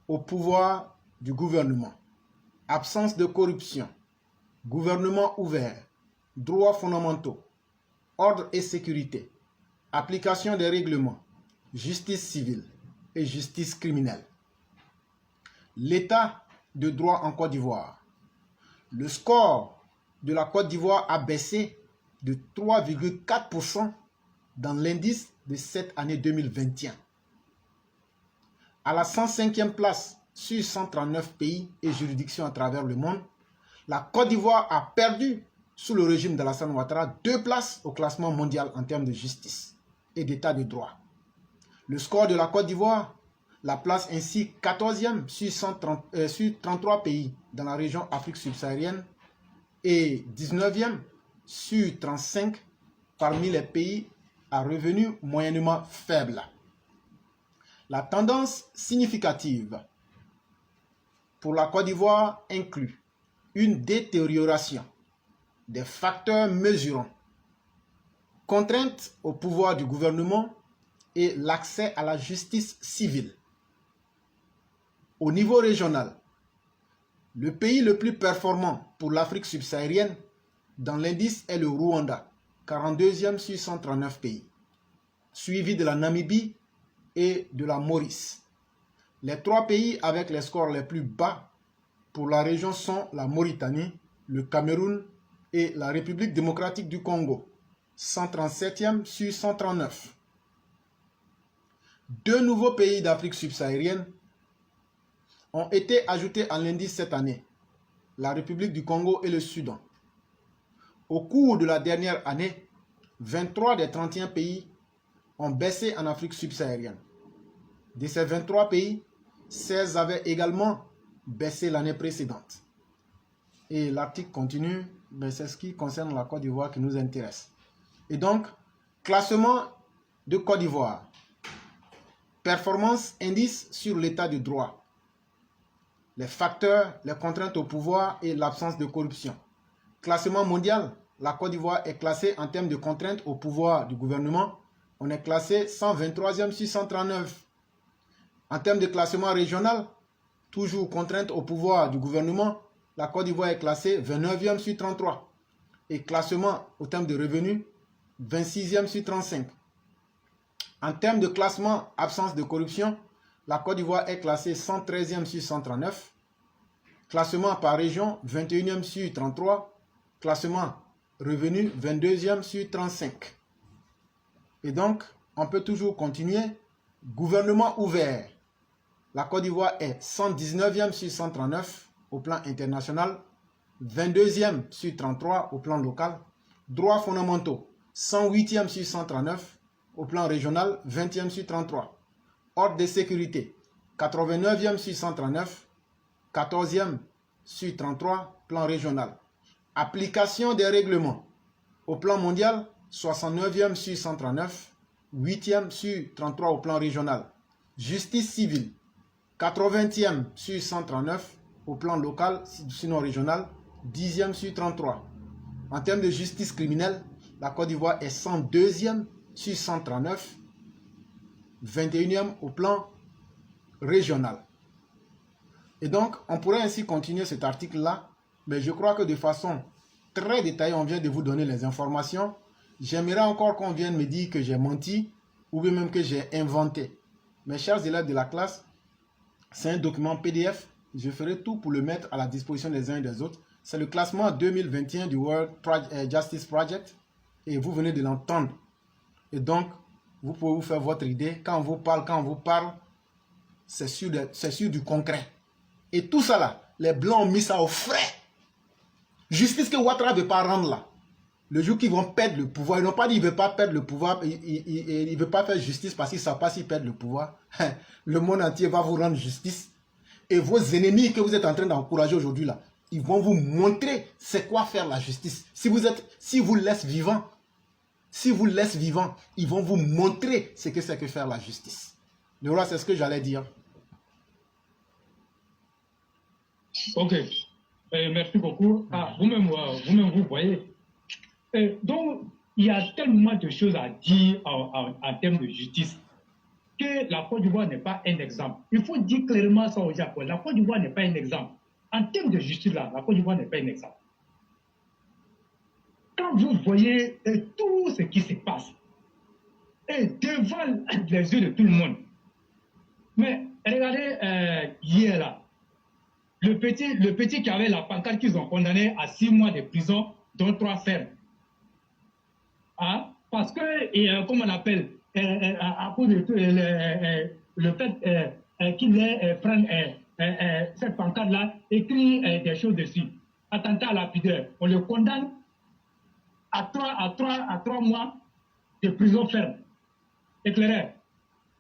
au pouvoir du gouvernement, absence de corruption, gouvernement ouvert, droits fondamentaux, ordre et sécurité, application des règlements, justice civile et justice criminelle. L'état de droit en Côte d'Ivoire. Le score de la Côte d'Ivoire a baissé de 3,4% dans l'indice de cette année 2021. À la 105e place sur 139 pays et juridictions à travers le monde, la Côte d'Ivoire a perdu sous le régime d'Alassane Ouattara 2 places au classement mondial en termes de justice et d'état de droit. Le score de la Côte d'Ivoire la place ainsi 14e sur 33 pays dans la région Afrique subsaharienne et 19e sur 35 parmi les pays à revenus moyennement faibles. La tendance significative pour la Côte d'Ivoire inclut une détérioration des facteurs mesurants, contraintes au pouvoir du gouvernement et l'accès à la justice civile. Au niveau régional, le pays le plus performant pour l'Afrique subsaharienne dans l'indice est le Rwanda, 42e sur 139 pays, suivi de la Namibie et de la Maurice. Les 3 pays avec les scores les plus bas pour la région sont la Mauritanie, le Cameroun et la République démocratique du Congo, 137e sur 139. 2 nouveaux pays d'Afrique subsaharienne ont été ajoutés à l'indice cette année, la République du Congo et le Soudan. Au cours de la dernière année, 23 des 31 pays ont baissé en Afrique subsaharienne. De ces 23 pays, 16 avaient également baissé l'année précédente. Et l'article continue, mais c'est ce qui concerne la Côte d'Ivoire qui nous intéresse. Et donc, classement de Côte d'Ivoire. Performance indice sur l'état du droit. Les facteurs, les contraintes au pouvoir et l'absence de corruption. Classement mondial, la Côte d'Ivoire est classée en termes de contraintes au pouvoir du gouvernement. On est classé 123e sur 139. En termes de classement régional, toujours contrainte au pouvoir du gouvernement, la Côte d'Ivoire est classée 29e sur 33. Et classement au terme de revenus, 26e sur 35. En termes de classement absence de corruption, la Côte d'Ivoire est classée 113e sur 139. Classement par région, 21e sur 33. Classement revenu, 22e sur 35. Et donc, on peut toujours continuer. Gouvernement ouvert. La Côte d'Ivoire est 119e sur 139 au plan international, 22e sur 33 au plan local. Droits fondamentaux, 108e sur 139 au plan régional, 20e sur 33. Ordre de sécurité, 89e sur 139, 14e sur 33, plan régional. Application des règlements, au plan mondial, 69e sur 139, 8e sur 33 au plan régional. Justice civile, 80e sur 139 au plan local, sinon régional, 10e sur 33. En termes de justice criminelle, la Côte d'Ivoire est 102e sur 139, 21e au plan régional. Et donc, on pourrait ainsi continuer cet article-là, mais je crois que de façon très détaillée, on vient de vous donner les informations. J'aimerais encore qu'on vienne me dire que j'ai menti ou bien même que j'ai inventé. Mes chers élèves de la classe, c'est un document PDF. Je ferai tout pour le mettre à la disposition des uns et des autres. C'est le classement 2021 du World Justice Project et vous venez de l'entendre. Et donc, vous pouvez vous faire votre idée. Quand on vous parle, c'est sur du concret. Et tout ça là, les Blancs ont mis ça au frais. Justice que Ouattara ne veut pas rendre là. Le jour qu'ils vont perdre le pouvoir, ils n'ont pas dit qu'ils ne veulent pas perdre le pouvoir, ils ne veulent pas faire justice parce qu'ils ne savent pas s'ils perdent le pouvoir. Le monde entier va vous rendre justice. Et vos ennemis que vous êtes en train d'encourager aujourd'hui là, ils vont vous montrer c'est quoi faire la justice. Si vous laissent vivant, ils vont vous montrer ce que c'est que faire la justice. Donc là, c'est ce que j'allais dire. Ok. Merci beaucoup. Vous-même, vous voyez. Donc, il y a tellement de choses à dire en termes de justice que la Côte d'Ivoire n'est pas un exemple. Il faut dire clairement ça au Japon. La Côte d'Ivoire n'est pas un exemple. En termes de justice, là, la Côte d'Ivoire n'est pas un exemple. Quand vous voyez tout ce qui se passe, et devant les yeux de tout le monde, mais regardez hier là, le petit qui avait la pancarte qu'ils ont condamné à 6 mois de prison, dont 3 fermes. Hein? Parce que, comment on appelle, à cause de tout, le fait qu'il ait prendre cette pancarte-là, écrit des choses dessus. Attentat à la pudeur. On le condamne à 3 mois de prison ferme. Éclairé.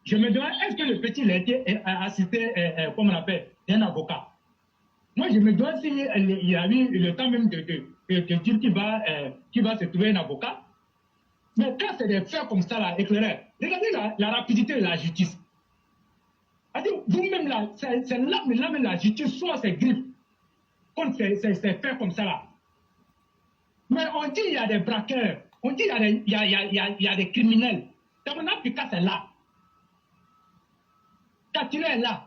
Je me demande, est-ce que le petit a été assisté, comment on appelle, d'un avocat? Moi, je me demande s'il a eu le temps même de dire qu'il va se trouver un avocat. Mais quand c'est des faits comme ça, là, éclairé, regardez la rapidité de la justice. Vous-même, là, c'est là même la justice soit ses griffes contre ces faits comme ça, là. Mais on dit qu'il y a des braqueurs, on dit qu'il y a des criminels. Donc, on a pu casser là. Katile est là.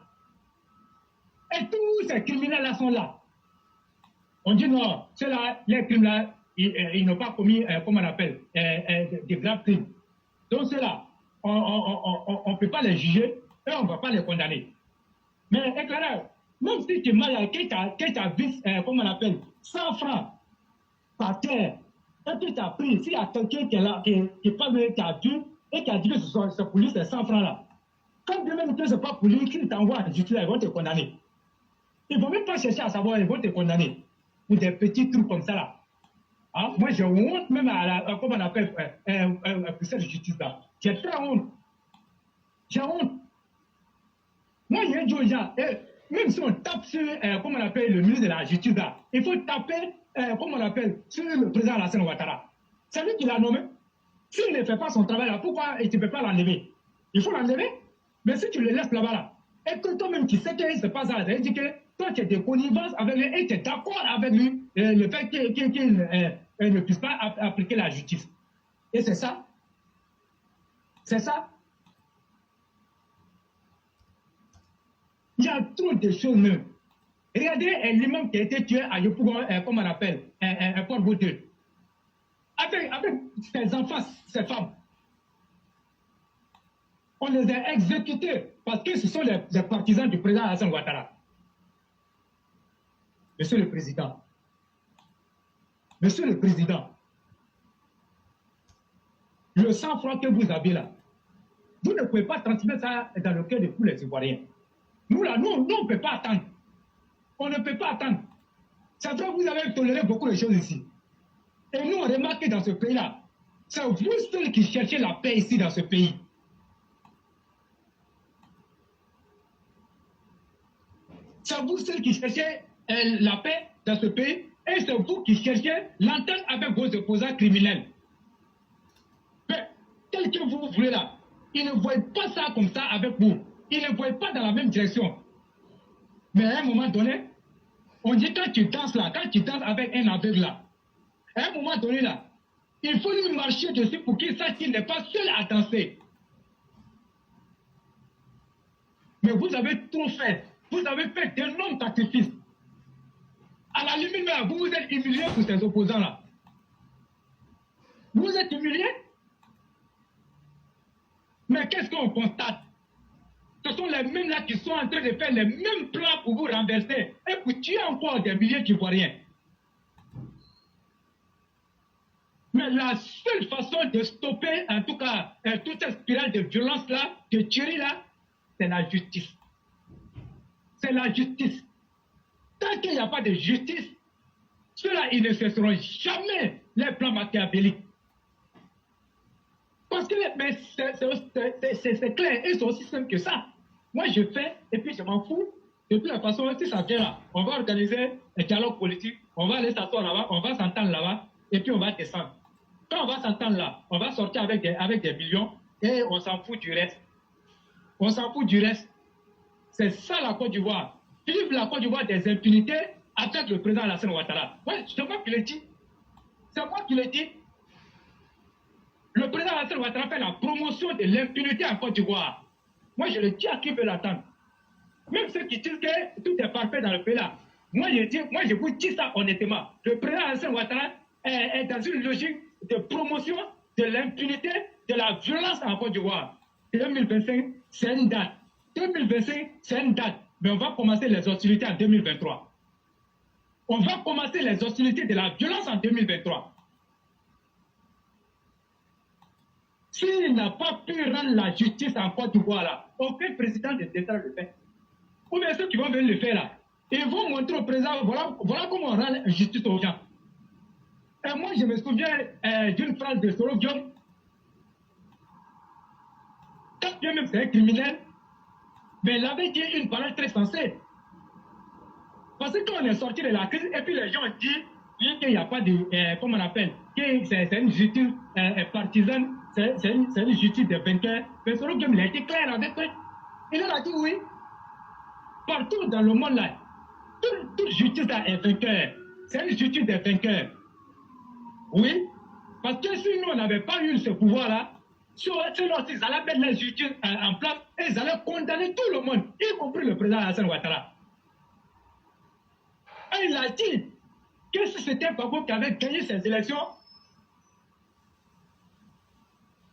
Et tous ces criminels-là sont là. On dit non, ceux-là, les criminels, ils n'ont pas commis, comment on appelle, des graves crimes. Donc ceux-là, on ne peut pas les juger et on ne va pas les condamner. Mais éclaireur, même si tu m'as vu, comment on appelle, 100 francs par terre, et puis tu as pris, s'il y a quelqu'un qui est là, qui a vu, et qui a dit que c'est pour lui ces 100 francs-là, quand de même que ce n'est pas pour lui, qu'il t'envoie à justice, ils vont te condamner. Ils ne vont même pas chercher à savoir, ils vont te condamner pour des petits trucs comme ça là. Ah, moi, j'ai honte même comment on appelle, cette justice-là. J'ai très honte. J'ai honte. Moi, il y a un jour, même si on tape sur, comment on appelle, le ministre de la Justice, là, il faut taper, comment on appelle, sur le président Alassane Ouattara. C'est lui qui l'a nommé. S'il ne fait pas son travail là, pourquoi tu ne peux pas l'enlever? Il faut l'enlever. Mais si tu le laisses là-bas, là, et que toi-même tu sais qu'il ne se passe ça, ça veut dire que toi tu es de connivence avec lui et tu es d'accord avec lui, le fait qu'il ne puisse pas appliquer la justice. Et c'est ça. C'est ça. Il y a trop de choses même. Regardez l'imam qui a été tué à Yopougon, comme on appelle, un Port-Bouteille. Avec ses enfants, ses femmes. On les a exécutés parce que ce sont les partisans du président Alassane Ouattara. Monsieur le Président, le sang-froid que vous avez là, vous ne pouvez pas transmettre ça dans le cœur de tous les Ivoiriens. Nous, là, nous, on ne peut pas attendre. On ne peut pas attendre. C'est vrai que vous avez toléré beaucoup de choses ici. Et nous, on remarque que dans ce pays-là, c'est vous seuls qui cherchez la paix ici dans ce pays. C'est vous seuls qui cherchez la paix dans ce pays et c'est vous qui cherchez l'entente avec vos opposants criminels. Mais tel que vous voulez là, ils ne voient pas ça comme ça avec vous. Ils ne voient pas dans la même direction. Mais à un moment donné, on dit quand tu danses là, quand tu danses avec un aveugle là, à un moment donné là, il faut lui marcher dessus pour qu'il sache qu'il n'est pas seul à danser. Mais vous avez trop fait. Vous avez fait d'énormes sacrifices. À la limite, vous vous êtes humilié pour ces opposants-là. Vous vous êtes humilié. Mais qu'est-ce qu'on constate? Ce sont les mêmes là qui sont en train de faire les mêmes plans pour vous renverser et pour tuer encore des milliers d'Ivoiriens. Mais la seule façon de stopper, en tout cas, toute cette spirale de violence-là, de tuerie-là, c'est la justice. C'est la justice. Tant qu'il n'y a pas de justice, ceux-là, ils ne cesseront jamais les plans machiavéliques. Parce que c'est clair, ils sont aussi simples que ça. Moi, je fais, et puis je m'en fous. De toute façon, si ça vient là, on va organiser un dialogue politique, on va aller s'asseoir là-bas, on va s'entendre là-bas, et puis on va descendre. Quand on va s'entendre là, on va sortir avec des millions, et on s'en fout du reste. On s'en fout du reste. C'est ça la Côte d'Ivoire. Vive la Côte d'Ivoire des impunités avec le président Alassane Ouattara. Ouais, c'est moi qui le dis. C'est moi qui le dis. Le président Alassane Ouattara fait la promotion de l'impunité en Côte d'Ivoire. Moi, je le dis à qui veut l'attendre. Même ceux qui disent que tout est parfait dans le pays là. Moi, je vous dis ça honnêtement. Le président Alassane Ouattara est dans une logique de promotion de l'impunité, de la violence en Côte d'Ivoire. 2025, c'est une date. 2025, c'est une date. Mais on va commencer les hostilités en 2023. On va commencer les hostilités de la violence en 2023. S'il n'a pas pu rendre la justice en Côte d'Ivoire là, aucun président ne devra le faire. Ou bien ceux qui vont venir le faire là, ils vont montrer au président, voilà comment on rend la justice aux gens. Et moi, je me souviens d'une phrase de Soro Diom. Quand bien même c'est un criminel, mais il avait dit une parole très sensée. Parce que quand on est sorti de la crise, et puis les gens disent qu'il n'y a pas de, comment on appelle, que c'est une justice partisane, c'est une justice de vainqueurs. Mais Soro Diom, il a été clair avec eux. Il leur a dit oui. Partout dans le monde là, toute justice là est vainqueur. C'est une justice des vainqueurs. Oui, parce que si nous, on n'avait pas eu ce pouvoir-là, sinon, ils allaient mettre la justice en place et ils allaient condamner tout le monde, y compris le président Alassane Ouattara. Et il a dit que si c'était Gbagbo qui avait gagné ces élections,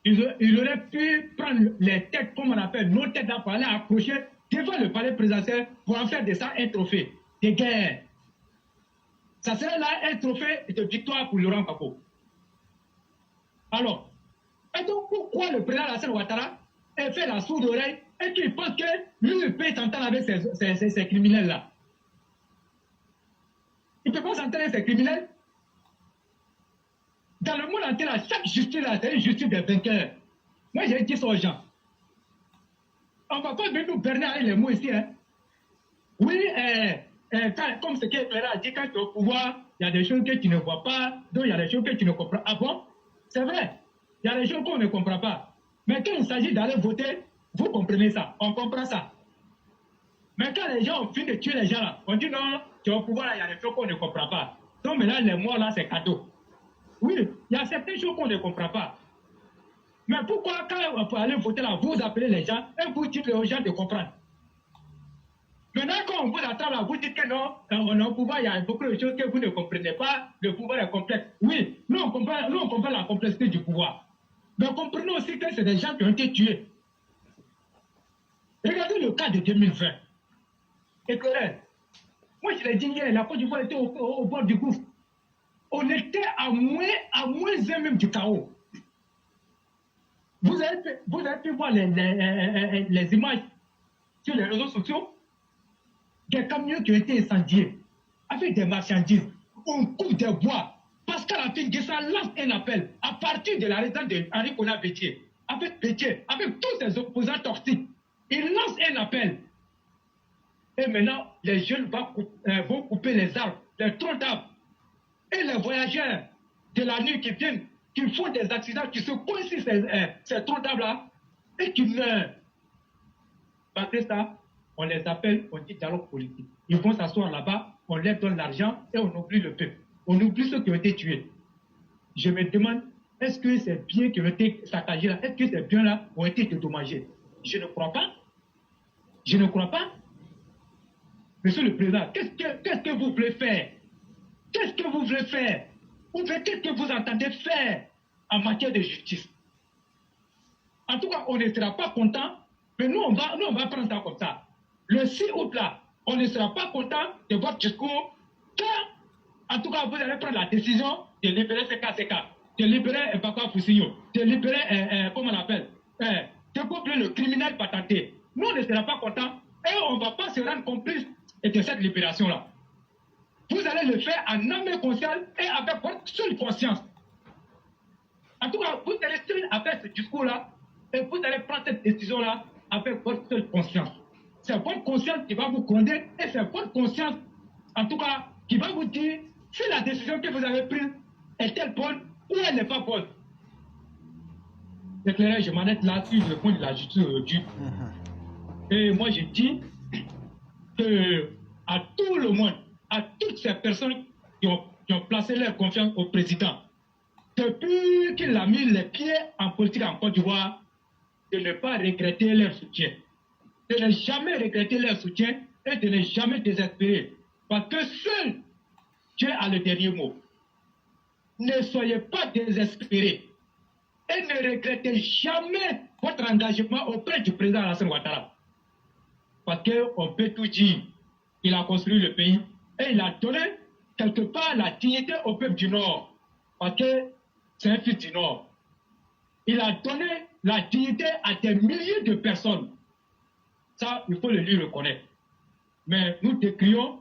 il aurait pu prendre les têtes, comme on appelle, nos têtes là pour aller accrocher devant le palais présidentiel pour en faire de ça un trophée de guerre. Ça serait là un trophée de victoire pour Laurent Gbagbo. Alors, et donc pourquoi le président Alassane Ouattara a fait la sourde oreille et qu'il pense que lui peut s'entendre avec ces criminels-là? Il ne peut pas s'entendre avec ces criminels. Dans le monde entier, là, chaque justice, là, c'est une justice des vainqueurs. Moi, j'ai dit ça aux gens. On ne va pas venir nous berner avec les mots ici. Hein. Oui, comme ce qu'Éclairé a dit, quand tu es au pouvoir, il y a des choses que tu ne vois pas, donc il y a des choses que tu ne comprends pas. Ah bon? C'est vrai. Il y a des choses qu'on ne comprend pas. Mais quand il s'agit d'aller voter, vous comprenez ça. On comprend ça. Mais quand les gens ont fini de tuer les gens là, on dit non, tu es au pouvoir là, il y a des choses qu'on ne comprend pas. Donc maintenant, les morts là, c'est cadeau. Oui, il y a certaines choses qu'on ne comprend pas. Mais pourquoi quand on peut aller voter là, vous appelez les gens et vous dites aux gens de comprendre? Maintenant, quand on vous attend là, vous dites que non, on est au pouvoir, il y a beaucoup de choses que vous ne comprenez pas, le pouvoir est complexe. Oui, nous on comprend la complexité du pouvoir. Mais comprenons aussi que c'est des gens qui ont été tués. Regardez le cas de 2020. Éclairé. Moi, je l'ai dit hier, la Côte d'Ivoire était au bord du gouffre. On était à moins 1 même du chaos. Vous avez pu voir les images sur les réseaux sociaux des camions qui ont été incendiés avec des marchandises. On coupe des bois. Pascal Afin Guessa lance un appel à partir de la résidence de Henri Konan Béthié, avec tous ses opposants toxiques. Il lance un appel. Et maintenant, les jeunes vont couper les arbres, les troncs d'arbres. Et les voyageurs de la nuit qui viennent, qui font des accidents, qui se coincent sur ces troncs d'arbres-là et qui meurent. Après ça, on les appelle, on dit dialogue politique. Ils vont s'asseoir là-bas, on leur donne l'argent et on oublie le peuple. On oublie ceux qui ont été tués. Je me demande, est-ce que ces biens qui ont été saccagés là, est-ce que ces biens-là ont été dédommagés? Je ne crois pas. Je ne crois pas. Monsieur le Président, qu'est-ce que vous voulez faire? Qu'est-ce que vous voulez faire? Ou bien qu'est-ce que vous entendez faire en matière de justice? En tout cas, on ne sera pas content, mais nous, on va prendre ça comme ça. Le 6 août, là, on ne sera pas content de votre discours quand, en tout cas, vous allez prendre la décision de libérer CKCK, de libérer Bakwa Foussigno, de libérer, comment on l'appelle, de couper le criminel patenté. Nous, on ne sera pas content et on ne va pas se rendre complice de cette libération-là. Vous allez le faire en âme et conscience et avec votre seule conscience. En tout cas, vous allez seul avec ce discours-là et vous allez prendre cette décision-là avec votre seule conscience. C'est votre conscience qui va vous gronder et c'est votre conscience, en tout cas, qui va vous dire si la décision que vous avez prise est-elle bonne ou elle n'est pas bonne. Éclairé, je m'arrête là sur le point de la justice aujourd'hui. Et moi, je dis que à tout le monde, à toutes ces personnes qui ont placé leur confiance au président, depuis qu'il a mis les pieds en politique en Côte d'Ivoire, de ne pas regretter leur soutien. De ne jamais regretter leur soutien et de ne jamais désespérer. Parce que seul Dieu a le dernier mot. Ne soyez pas désespérés et ne regrettez jamais votre engagement auprès du président Alassane Ouattara. Parce qu'on peut tout dire. Il a construit le pays et il a donné quelque part la dignité au peuple du Nord. Parce que c'est un fils du Nord. Il a donné la dignité à des milliers de personnes. Ça, il faut le lui reconnaître. Mais nous décrions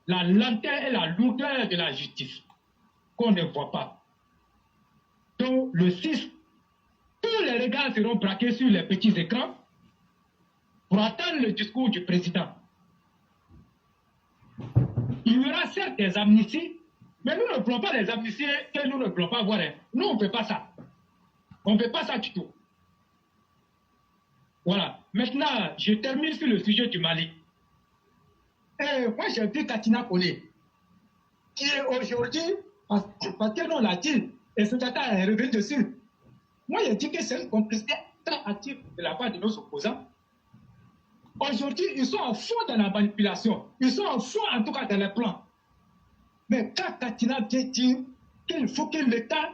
la lenteur et la lourdeur de la justice qu'on ne voit pas. Donc, le 6, tous les regards seront braqués sur les petits écrans pour attendre le discours du président. Il y aura certes des amnisties, mais nous ne voulons pas les amnisties que nous ne voulons pas voir. Nous, on ne fait pas ça. On ne fait pas ça du tout. Voilà. Maintenant, je termine sur le sujet du Mali. Et moi, j'ai vu Katina Kone, qui est aujourd'hui, parce que nous, on l'a dit, et ce data est revenu dessus. Moi, j'ai dit que c'est une complicité très active de la part de nos opposants. Aujourd'hui, ils sont en fond dans la manipulation. Ils sont en fond, en tout cas, dans les plans. Mais quand Katina vient dire qu'il faut que l'État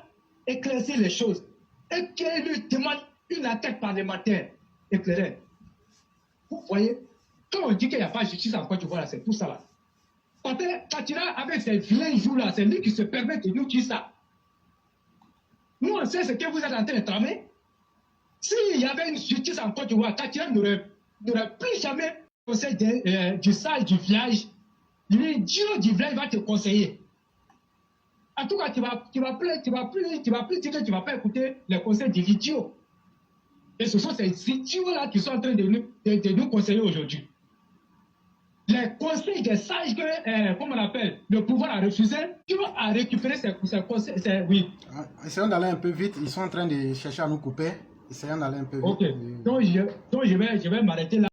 éclaircisse les choses et qu'il lui demande une enquête parlementaire éclairée. Vous voyez, quand on dit qu'il n'y a pas de justice en Côte d'Ivoire, c'est tout ça là. Parce que Katina, avec ses vilains jours-là, c'est lui qui se permet de nous dire ça. Nous, on sait ce que vous êtes en train de tramer. S'il y avait une justice en Côte d'Ivoire, Katina n'aurait plus jamais conseil du sage du village. L'idiot du village va te conseiller. En tout cas, tu vas plus dire que tu vas pas écouter les conseils des idiots. Et ce sont ces idiots-là qui sont en train de nous conseiller aujourd'hui. Les conseils des sages que, comment on appelle, le pouvoir a refusé, qui vont à récupérer ces conseils. Oui. Essayons d'aller un peu vite. Ils sont en train de chercher à nous couper. Essayons d'aller un peu vite. Ok. Donc, je vais m'arrêter là.